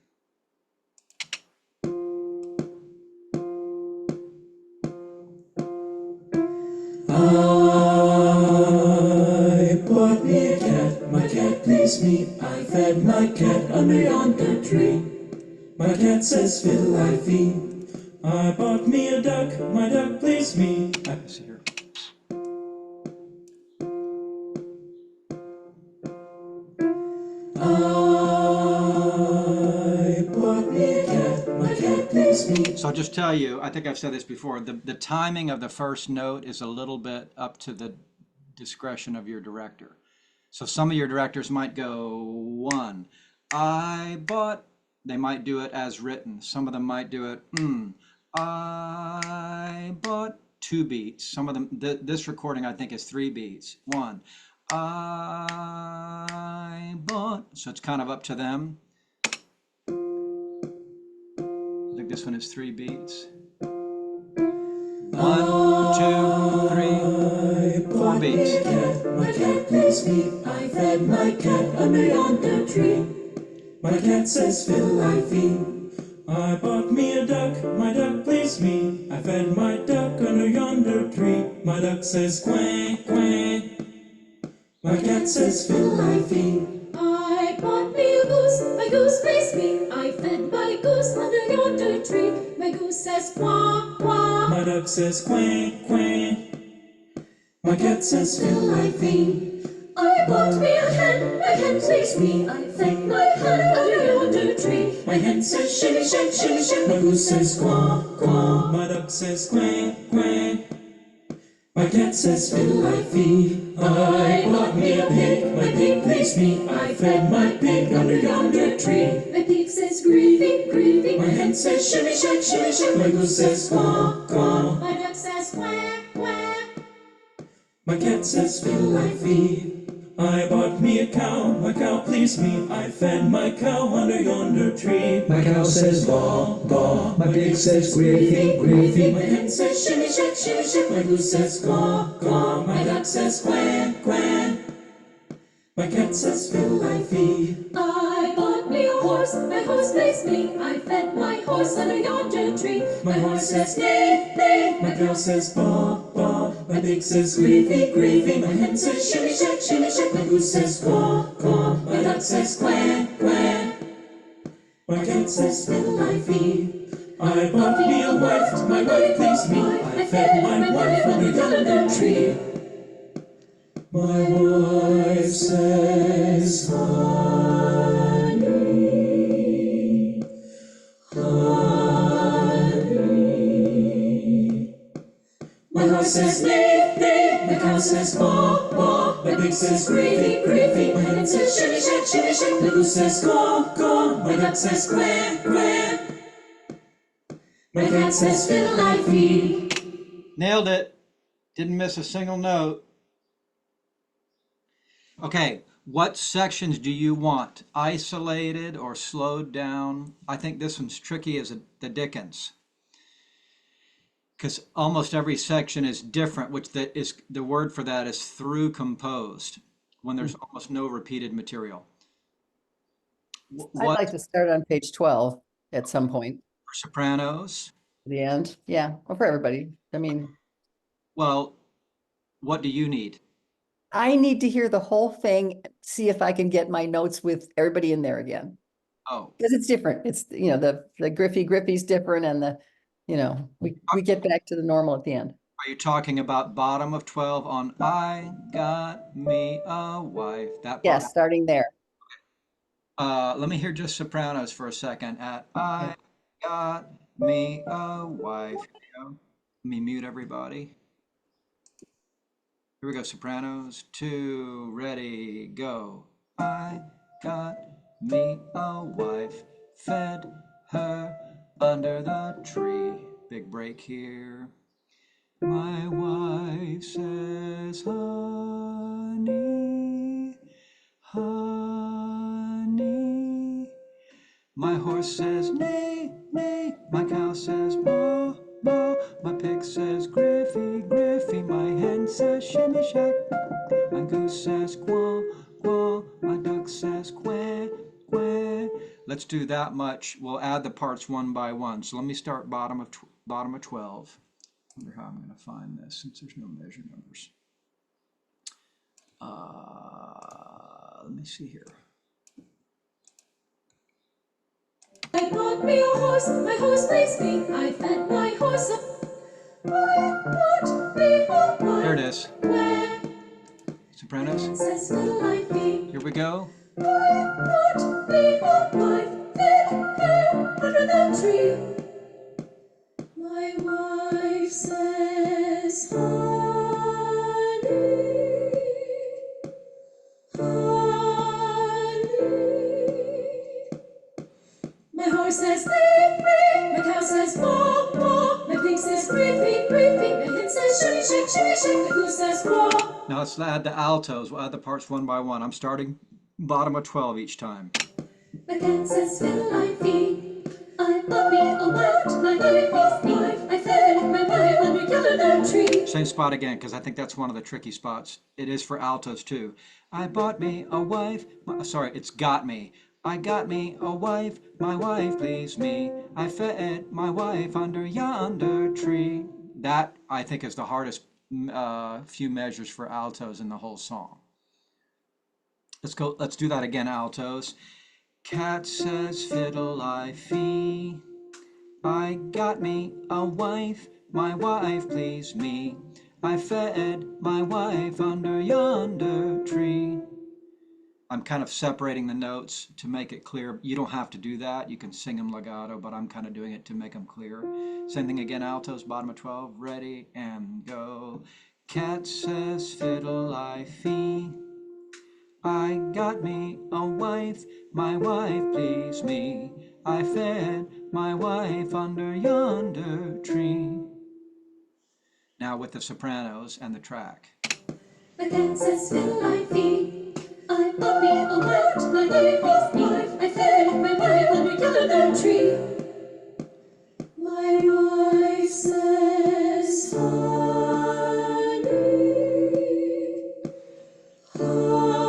I bought me a cat, my cat pleased me. I fed my cat under yonder tree. My cat says, fiddle I feed. I bought me a duck, my duck pleased me. Let's see here. I bought me a cat, my cat pleased me. So I'll just tell you, I think I've said this before, the timing of the first note is a little bit up to the discretion of your director. So some of your directors might go 1, I bought, they might do it as written. Some of them might do it, I bought 2 beats. Some of them, this recording I think is 3 beats. 1, I bought, so it's kind of up to them. I think this one is 3 beats. 1, 2, 3, 4 beats. My cat pleased me. I fed my cat under yonder tree. My cat says, fiddle I feed. I bought me a duck, my duck pleased me. I fed my duck under yonder tree. My duck says, quack, quack. My cat says, fiddle I feed. I bought me a goose, my goose pleased me. I fed my goose under yonder tree. My goose says quack, quack. My duck says, quack, quack. My cat says, fiddle I feed. I bought me a hen, my hen pleased me. I fed my hen under yonder tree. My hen says, shimmy, shake, shimmy, shake. My goose says, quack, quack. My duck says, quack, quack. My cat says, fiddle I feed. I bought me a pig, my pig pleased me. I fed my pig under yonder tree. My pig says grieving, grieving. My hen says, shimmy, shake, shimmy, shake. My goose says, quack, quack. My duck says quack, quack. My cat says, fiddle I feed. I bought me a cow, my cow pleased me. I fed my cow under yonder tree. My cow says baa, baa. My pig says gravy, gravy. My hen says shimmy, shake, shimmy, shake. My goose says quack, quack. My duck says quack, quack. My cat says fiddle I feed. I bought me a horse, my horse pleased me. I fed my horse under yonder tree. My horse says neigh, neigh. My cow says baa, baa. My pig says gravy, gravy. My hen says shimmy, shake, shimmy, shake. My goose says quack, quack. My duck says quack, quack. My cat says fiddle I feed. I bought me a wife, my wife pleased me. I fed my wife under yonder tree. My wife says honey, honey. My horse says neigh, neigh. My cow says baa, baa. My pig says gravy, gravy. My hen says shimmy, shake, shimmy, shake. My goose says caw, caw. My duck says quack, quack. My cat says fiddle I feed. Nailed it. Didn't miss a single note. Okay, what sections do you want? Isolated or slowed down? I think this one's tricky as the dickens. Because almost every section is different, which the word for that is through composed, when there's almost no repeated material. I'd like to start on page 12 at some point. For sopranos? The end, yeah, well, for everybody. I mean, well, what do you need? I need to hear the whole thing, see if I can get my notes with everybody in there again. Oh, because it's different. It's, the Griffey's different, and we get back to the normal at the end. Are you talking about bottom of 12 on I got me a wife? That part? Yes, starting there. Let me hear just sopranos for a second. At I got me a wife. Here we go. Let me mute everybody. Here we go, sopranos. 2, ready, go. I got me a wife, fed her under the tree. Big break here. My wife says, honey, honey. My horse says, neigh, neigh. My cow says, moo, moo. My pig says, griffy, griffy. My hen says, shimmy, shack. My goose says, quaw, quaw. My duck says, quack, quack. Let's do that much. We'll add the parts one by one. So let me start bottom of 12. I wonder how I'm going to find this since there's no measure numbers. Let me see here. I bought me a horse, my horse pleased me. I fed my horse up. I bought me a wife. There it is. Where Sopranos. says little I be. Here we go. I bought me a wife, fed her under the tree. My wife says, honey, honey. My horse says, neigh, neigh. My cow says, moo, moo. My pig says, griffy, griffy. My hen says, shimmy, shack, shimmy, shack. My goose says, quaw. Now let's add the altos. We'll add the parts one by one. I'm starting bottom of 12 each time. My cat says, fiddle I feed. I bought me a wife, my wife, I fed my wife under yonder tree. Same spot again, because I think that's one of the tricky spots. It is for altos too. I bought me a wife. Sorry, it's got me. I got me a wife. My wife pleased me. I fed my wife under yonder tree. That, I think, is the hardest few measures for altos in the whole song. Let's go. Let's do that again, altos. Cat says, fiddle I fee. I got me a wife, my wife pleased me. I fed my wife under yonder tree. I'm kind of separating the notes to make it clear. You don't have to do that. You can sing them legato, but I'm kind of doing it to make them clear. Same thing again, altos, bottom of 12, ready and go. Cat says, fiddle I fee. I got me a wife, my wife pleased me. I fed my wife under yonder tree. Now with the sopranos and the track. The cat says, fiddle I feed. I bought me a wife, my wife, I fed my wife under yonder tree. My wife says, honey, honey.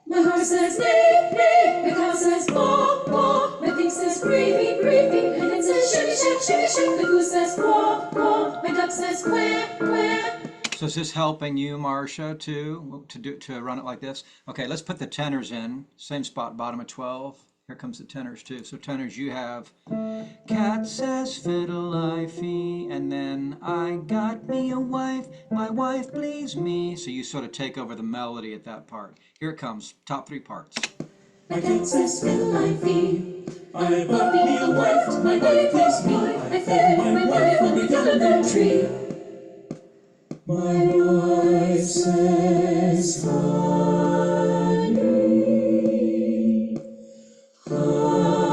My horse says, neigh, neigh. My cow says, moo, moo. My pig says, griefy, griefy. My hen says, shimmy, shack, shimmy, shack. My goose says, quaw, quaw. My duck says, quack, quack. So is this helping you, Marcia, too, to run it like this? Okay, let's put the tenors in. Same spot, bottom of 12. Here comes the tenors too. So tenors, you have cat says fiddle I fee, and then I got me a wife, my wife pleased me. So you sort of take over the melody at that part. Here it comes, top 3 parts. My cat says fiddle I fee. I bought me a wife, my wife pleased me. I fed my wife under yonder tree. My wife says, honey, honey.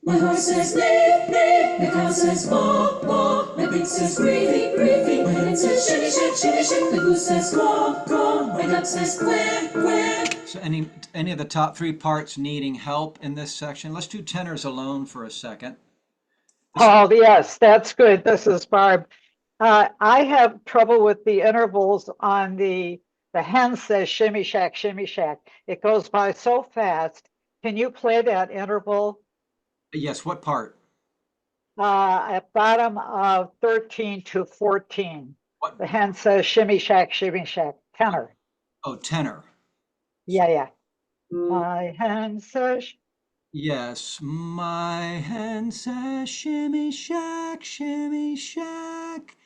My horse says, neigh, neigh. My cow says, moo, moo. My pig says, griefy, griefy. My hen says, shimmy, shack, shimmy, shack. My goose says, quaw, quaw. My duck says, quack, quack. So any of the top 3 parts needing help in this section? Let's do tenors alone for a second. Oh, yes, that's good. This is Barb. I have trouble with the intervals on the hen says shimmy shack, shimmy shack. It goes by so fast. Can you play that interval? Yes, what part? At bottom of 13 to 14. What? The hen says shimmy shack, tenor. Oh, tenor. Yeah, yeah. My hen says, Yes, my hen says shimmy shack, shimmy shack.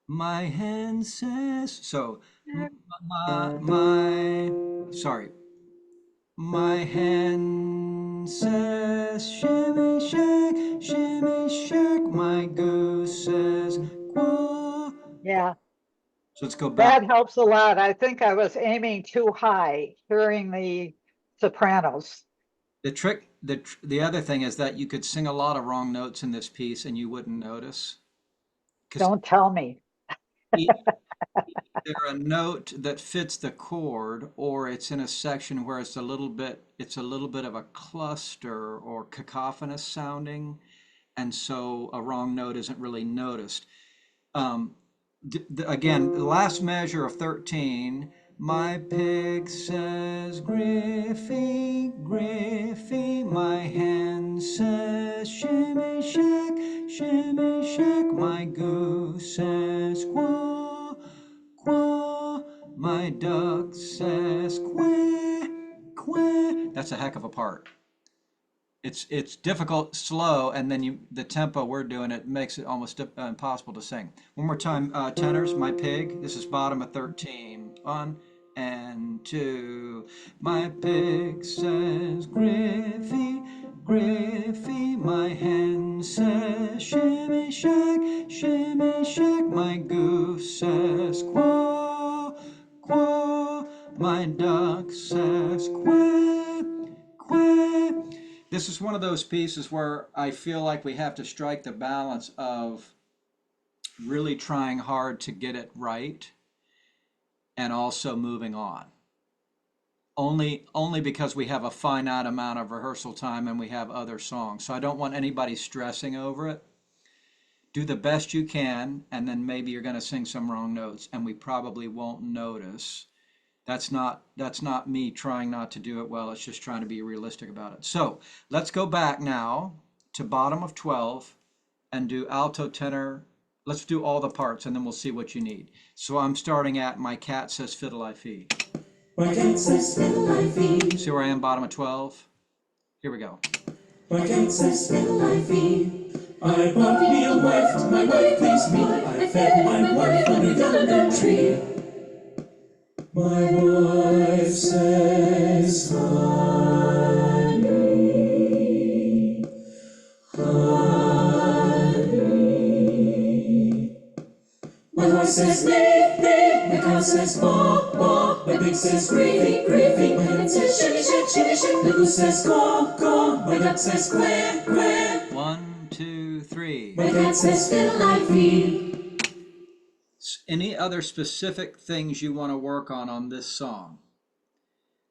My hen says so. Sorry. My hen says shimmy shack, shimmy shack. My goose says quack. Yeah, So let's go back. that helps a lot. I think I was aiming too high, hearing the sopranos. The other thing is that you could sing a lot of wrong notes in this piece and you wouldn't notice because Don't tell me. either a note that fits the chord or it's in a section where it's a little bit of a cluster or cacophonous sounding, and so a wrong note isn't really noticed. um, Again, the last measure of 13, my pig says Griffey, Griffey, my hen says shimmy shack, shimmy shack, my goose says quack, quack, my duck says quack, quack. That's a heck of a part. It's difficult, slow, and then the tempo we're doing it makes it almost impossible to sing. One more time, tenors. My pig. This is bottom of 13. 1 and 2. My pig says Griffey, Griffey. My hen says shimmy shack, shimmy shack. My goose says quack, quack. My duck says quack, quack. This is one of those pieces where I feel like we have to strike the balance of really trying hard to get it right and also moving on. Only because we have a finite amount of rehearsal time and we have other songs. So I don't want anybody stressing over it. Do the best you can, and then maybe you're going to sing some wrong notes, and we probably won't notice. That's not me trying not to do it well. It's just trying to be realistic about it. So let's go back now to bottom of 12 and do alto, tenor. Let's do all the parts and then we'll see what you need. So I'm starting at my cat says fiddle I fee. My cat says fiddle I fee. See where I am, bottom of 12? Here we go. My cat says fiddle I fee. I bought me a wife, my wife pleased me. I fed my wife under yonder tree. My wife says honey, honey. My horse says neigh, neigh. My cow says baa, baa. My pig says gravy, gravy. My hen says shimmy shack, shimmy shack. My goose says caw, caw. My duck says quack, quack. 1, 2, 3. My cat says fiddle I fee. Any other specific things you want to work on this song?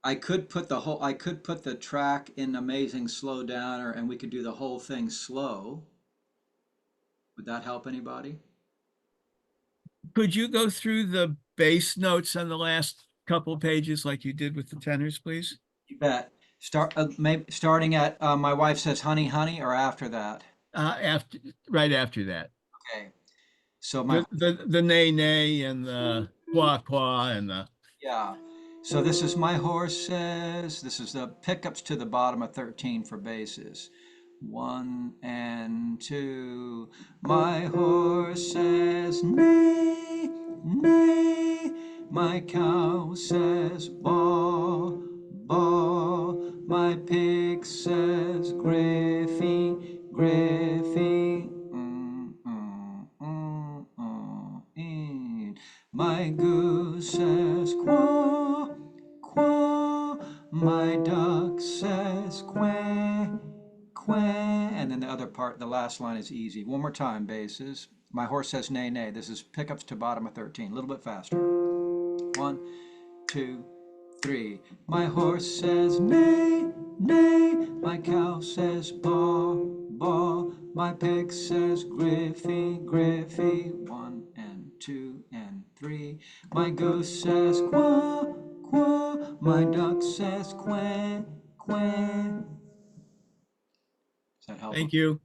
I could put the track in Amazing Slow Downer and we could do the whole thing slow. Would that help anybody? Could you go through the bass notes on the last couple pages like you did with the tenors, please? You bet. Maybe starting at my wife says honey, honey, or after that. Right after that. Okay. So my The nay nay and the qua qua and the yeah. So this is my horse says. This is the pickups to the bottom of 13 for basses. 1 and 2. My horse says neigh, neigh. My cow says baa, baa. My pig says Griffy, Griffy. My goose says quack, quack. My duck says quack, quack. And then the other part, the last line is easy. One more time, basses. My horse says neigh, neigh. This is pickups to bottom of 13. A little bit faster. 1, 2, 3. My horse says neigh, neigh. My cow says baa, baa. My pig says Griffy, Griffy. 1 and 2 and 3. My goose says quack, quack. My duck says quack, quack. Does that help? Thank you.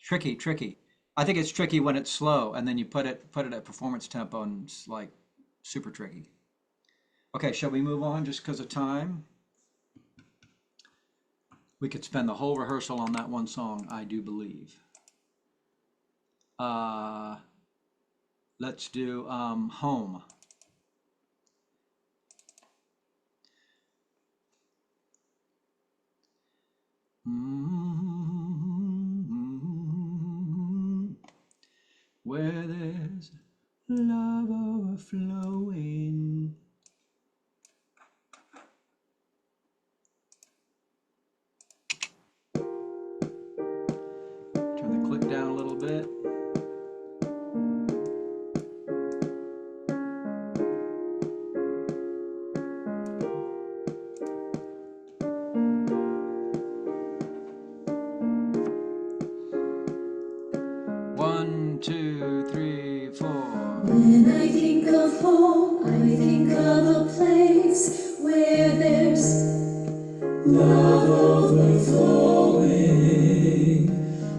Tricky, tricky. I think it's tricky when it's slow and then you put it at performance tempo and it's like super tricky. Okay, shall we move on just because of time? We could spend the whole rehearsal on that one song, I do believe. Let's do Home. Where there's love overflowing. Turn the click down a little bit. One, two, three, four. When I think of home, I think of a place where there's love overflowing.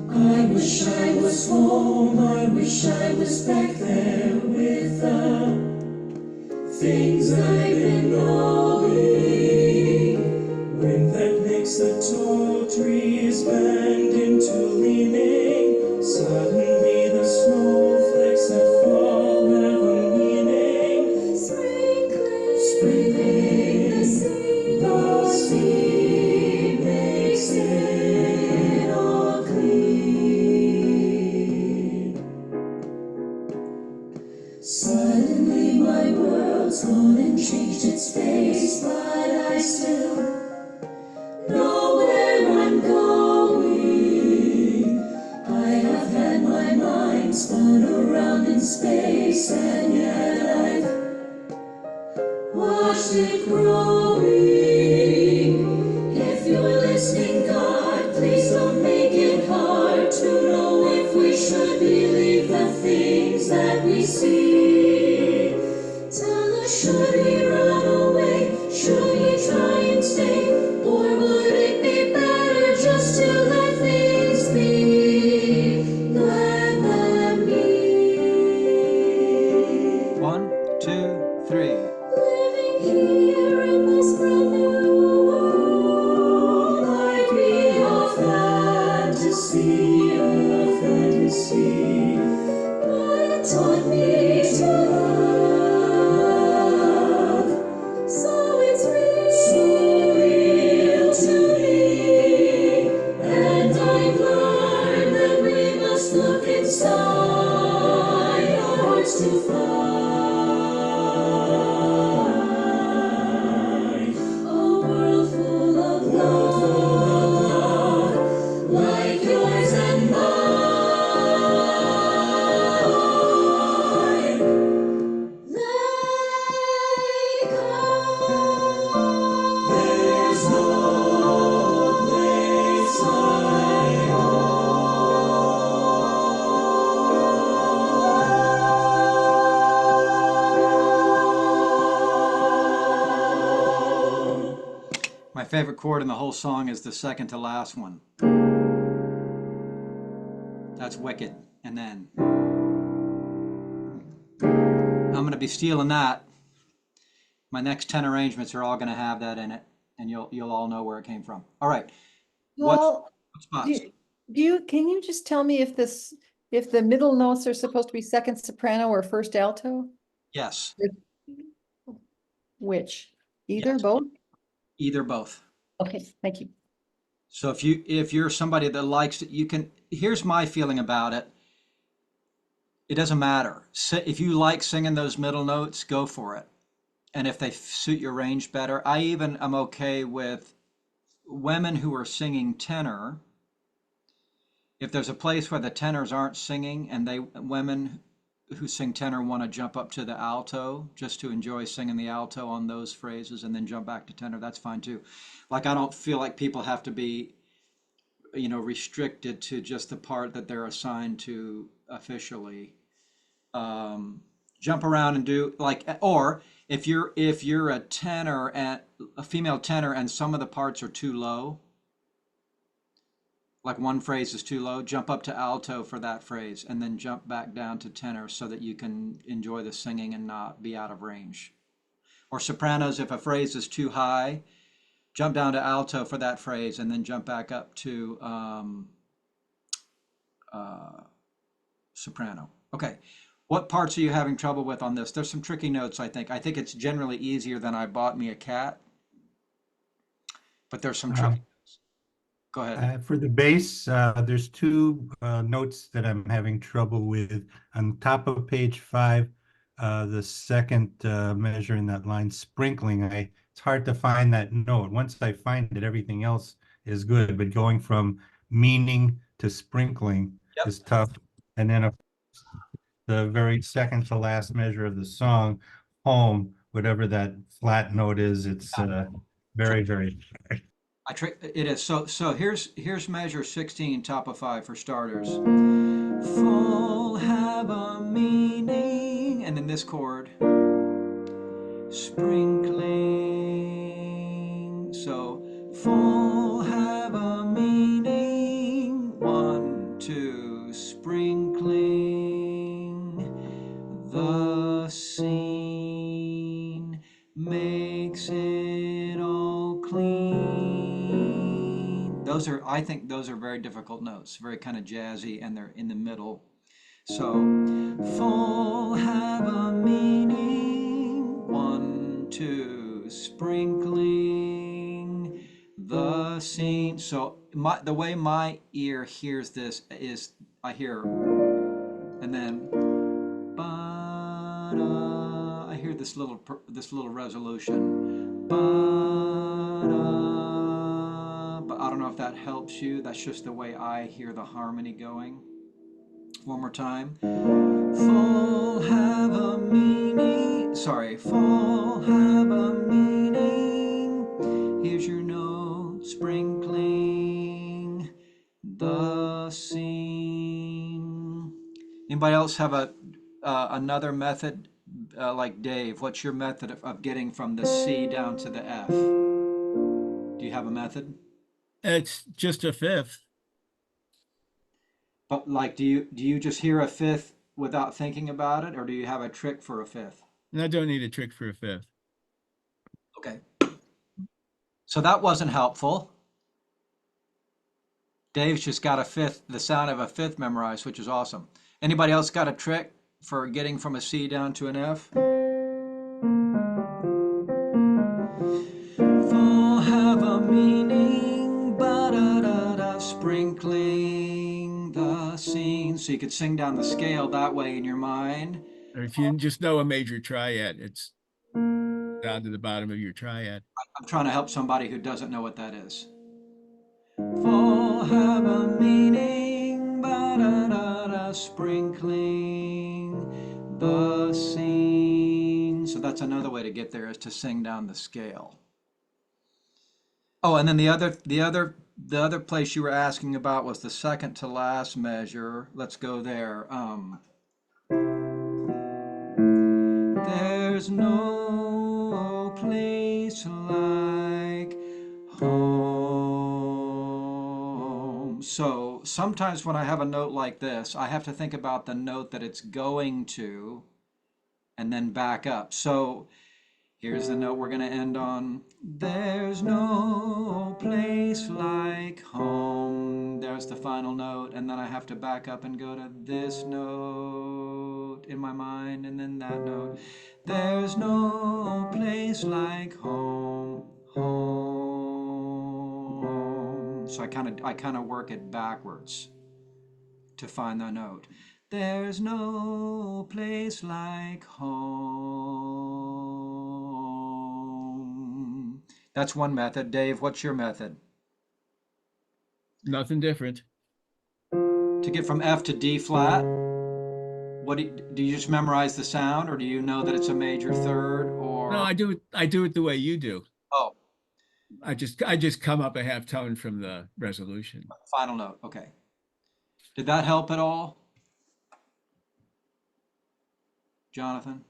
I wish I was home, I wish I was back there with the things I've been knowing. Wind that makes the tall trees bend into leaning. Suddenly the snowflakes that fall have a meaning. Sprinkling the sea makes it all clean. Suddenly my world's gone and changed its face, but I still know where I'm going. I have had my mind spun around in space, and yet I've watched it growing. If you're listening, God, please don't make it hard to know if we should believe the things that we see. Tell us, should we run away? Should we try and stay? Or would it be better just to let things be? Let them be. One, two, three. Living here in this brand new world might be a fantasy, but it taught me to love. So it's real to me, and I've learned that we must look inside our hearts to find a world full of love, like yours and mine. Like There's no place like My favorite chord in the whole song is the second to last one. That's wicked. And then I'm going to be stealing that. My next 10 arrangements are all going to have that in it, and you'll all know where it came from. All right. Well, What spots? can you just tell me if the middle notes are supposed to be second soprano or first alto? Yes. Which? Either, Yes. both? Either, both. Okay, thank you. So if you're somebody that likes it, you can. Here's my feeling about it. It doesn't matter. If you like singing those middle notes, go for it. And if they suit your range better, I even am okay with women who are singing tenor. If there's a place where the tenors aren't singing and women who sing tenor want to jump up to the alto just to enjoy singing the alto on those phrases and then jump back to tenor, that's fine too. Like, I don't feel like people have to be, restricted to just the part that they're assigned to officially. Jump around and do or if you're a tenor and a female tenor and some of the parts are too low, like one phrase is too low, jump up to alto for that phrase and then jump back down to tenor so that you can enjoy the singing and not be out of range. Or sopranos, if a phrase is too high, jump down to alto for that phrase and then jump back up to soprano. Okay. What parts are you having trouble with on this? There's some tricky notes, I think. I think it's generally easier than I bought me a cat, but there's some tricky notes. Go ahead. For the bass, there's two notes that I'm having trouble with. On top of page 5, the second measure in that line, sprinkling, it's hard to find that note. Once I find it, everything else is good, but going from meaning to sprinkling is tough. And then the very second to last measure of the song, home, whatever that flat note is, it's very, very. It is. So here's measure 16, top of 5 for starters. Full have a meaning, and then this chord, sprinkling. So full have a meaning, 1, 2, sprinkling. The scene makes it all clean. I think those are very difficult notes, very kind of jazzy, and they're in the middle. So, full have a meaning, 1, 2, sprinkling the scene. So the way my ear hears this is I hear, and then ba-da, I hear this little resolution. Ba-da, but I don't know if that helps you. That's just the way I hear the harmony going. One more time. Full have a meaning. Sorry, full have a meaning. Here's your note, sprinkling the scene. Anybody else have another method like Dave? What's your method of getting from the C down to the F? Do you have a method? It's just a fifth. But like, do you just hear a fifth without thinking about it, or do you have a trick for a fifth? And I don't need a trick for a fifth. Okay. So that wasn't helpful. Dave's just got the sound of a fifth memorized, which is awesome. Anybody else got a trick for getting from a C down to an F? Full have a meaning, ba-da-da-da, sprinkling the scene. So you could sing down the scale that way in your mind. Or if you just know a major triad, it's down to the bottom of your triad. I'm trying to help somebody who doesn't know what that is. Full have a meaning, ba-da-da-da, sprinkling the scene. So that's another way to get there, is to sing down the scale. Oh, and then the other place you were asking about was the second to last measure. Let's go there. There's no place like home. So sometimes when I have a note like this, I have to think about the note that it's going to and then back up. So here's the note we're going to end on. There's no place like home. There's the final note. And then I have to back up and go to this note in my mind, and then that note. There's no place like home, home. So I kind of work it backwards to find the note. There's no place like home. That's one method. Dave, what's your method? Nothing different. To get from F to D flat, what do you just memorize the sound, or do you know that it's a major third, or? No, I do it the way you do. Oh, I just come up a half tone from the resolution. final note. Okay. Did that help at all, Jonathan?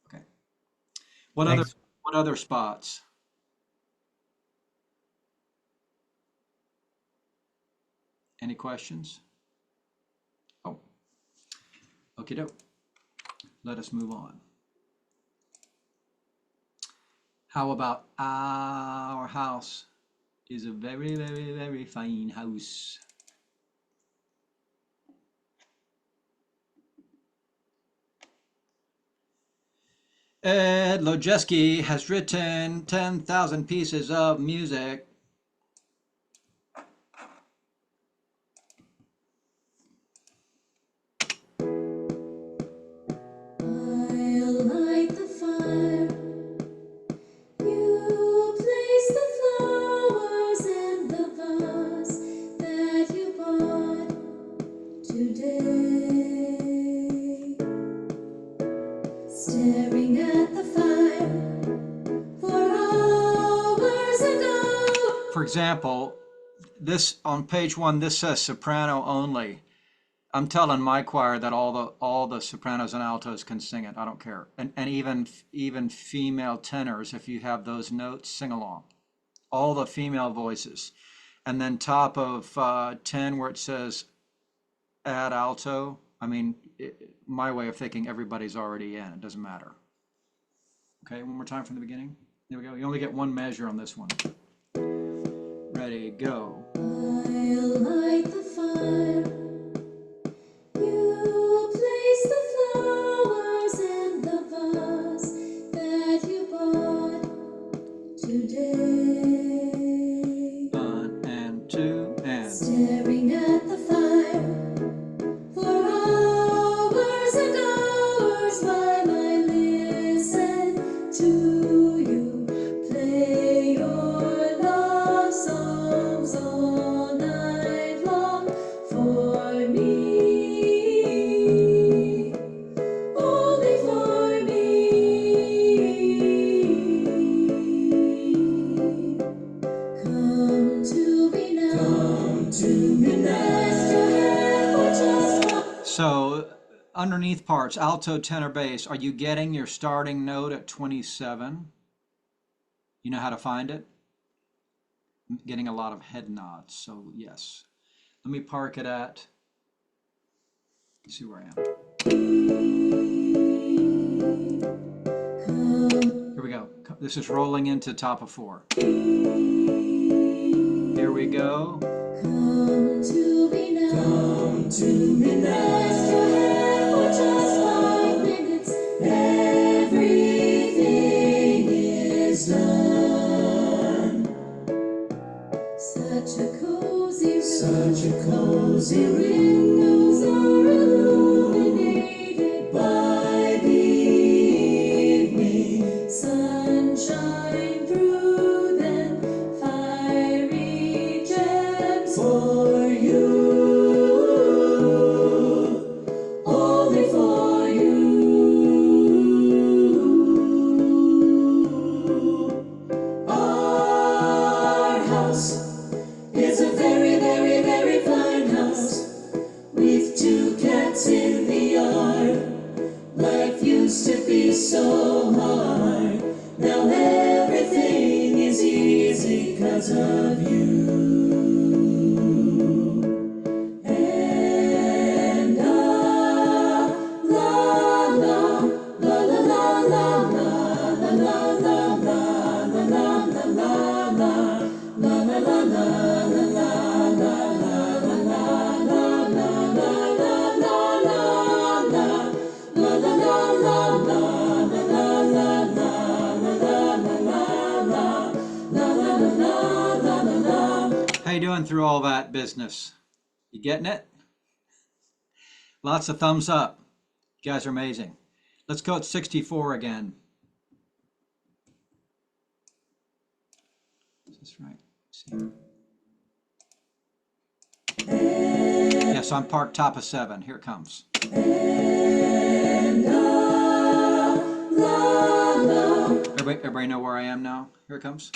Okay. What other spots? Any questions? Oh, okie doke. Let us move on. How about our house is a very, very, very fine house. Ed Lojeski has written 10,000 pieces of music. I'll light the fire. You place the flowers in the vase that you bought today. Staring at the fire for hours ago. For example, this on page 1, this says soprano only. I'm telling my choir that all the sopranos and altos can sing it. I don't care. And even female tenors, if you have those notes, sing along. All the female voices. And then top of 10 where it says add alto, I mean, my way of thinking, everybody's already in. It doesn't matter. Okay, one more time from the beginning. There we go. You only get one measure on this one. Ready, go. I'll light the fire. You place the flowers in the vase that you bought today. 1 and 2 and. Staring at the fire for hours and hours while I listen to you play your love songs all night long for me, only for me. Come to me now. Come to me now. Rest your head for just one. So underneath parts, alto, tenor, bass, are you getting your starting note at 27? You know how to find it? I'm getting a lot of head nods, so yes. Let me park it at, let's see where I am. Here we go. This is rolling into top of 4. Here we go. Come to me now. Come to me now. Rest your head for just 5 minutes. Everything is done. Such a cozy room. Such a cozy room. Windows are illuminated by the evening. Sunshine through them. Fiery gems for you. Only for you. Our house is a very, very, very fine house with 2 cats in the yard. Life used to be so hard. Now everything is easy 'cause of you. And la la la la la la la la la la la la la la la la la la la How you doing through all that business? You getting it? Lots of thumbs up. You guys are amazing. Let's go at 64 again. Is this right? See. Yes, I'm parked top of 7. Here it comes. Everybody know where I am now? Here it comes.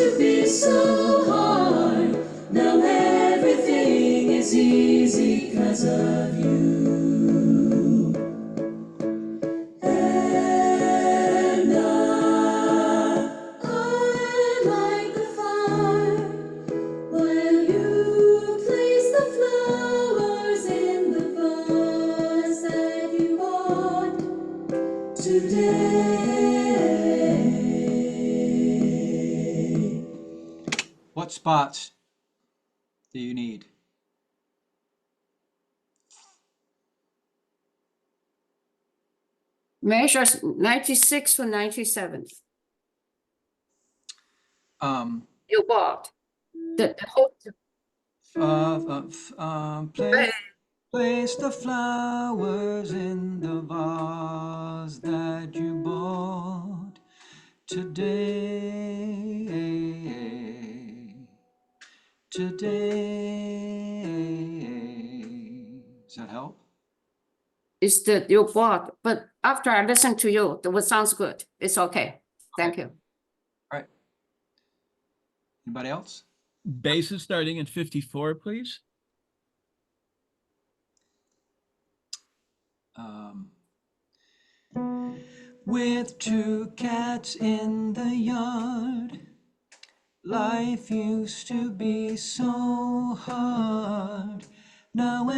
to be so hard. Now everything is easy 'cause of you. And I light the fire while you place the flowers in the vase that you bought today. What spots do you need? Measures 96 to 97. You bought the whole. Place the flowers in the vase that you bought today. Does that help? It's the you bought, but after I listen to you, the what sounds good. It's okay. Thank you. All right. Anybody else? Basses starting at 54, please. With two cats in the yard, life used to be so hard. Now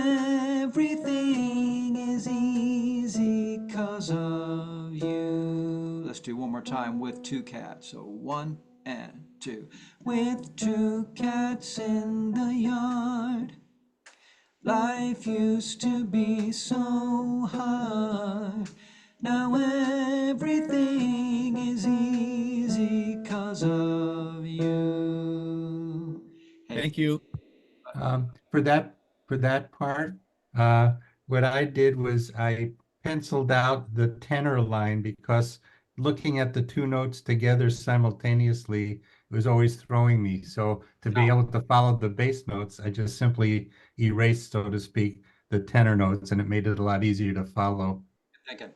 everything is easy 'cause of you. Let's do one more time with two cats. So 1 and 2. With two cats in the yard, life used to be so hard. Now everything is easy 'cause of you. Hey, Thank you. For that part, what I did was I penciled out the tenor line because looking at the two notes together simultaneously was always throwing me. So to be able to follow the bass notes, I just simply erased, so to speak, the tenor notes, and it made it a lot easier to follow. thinking.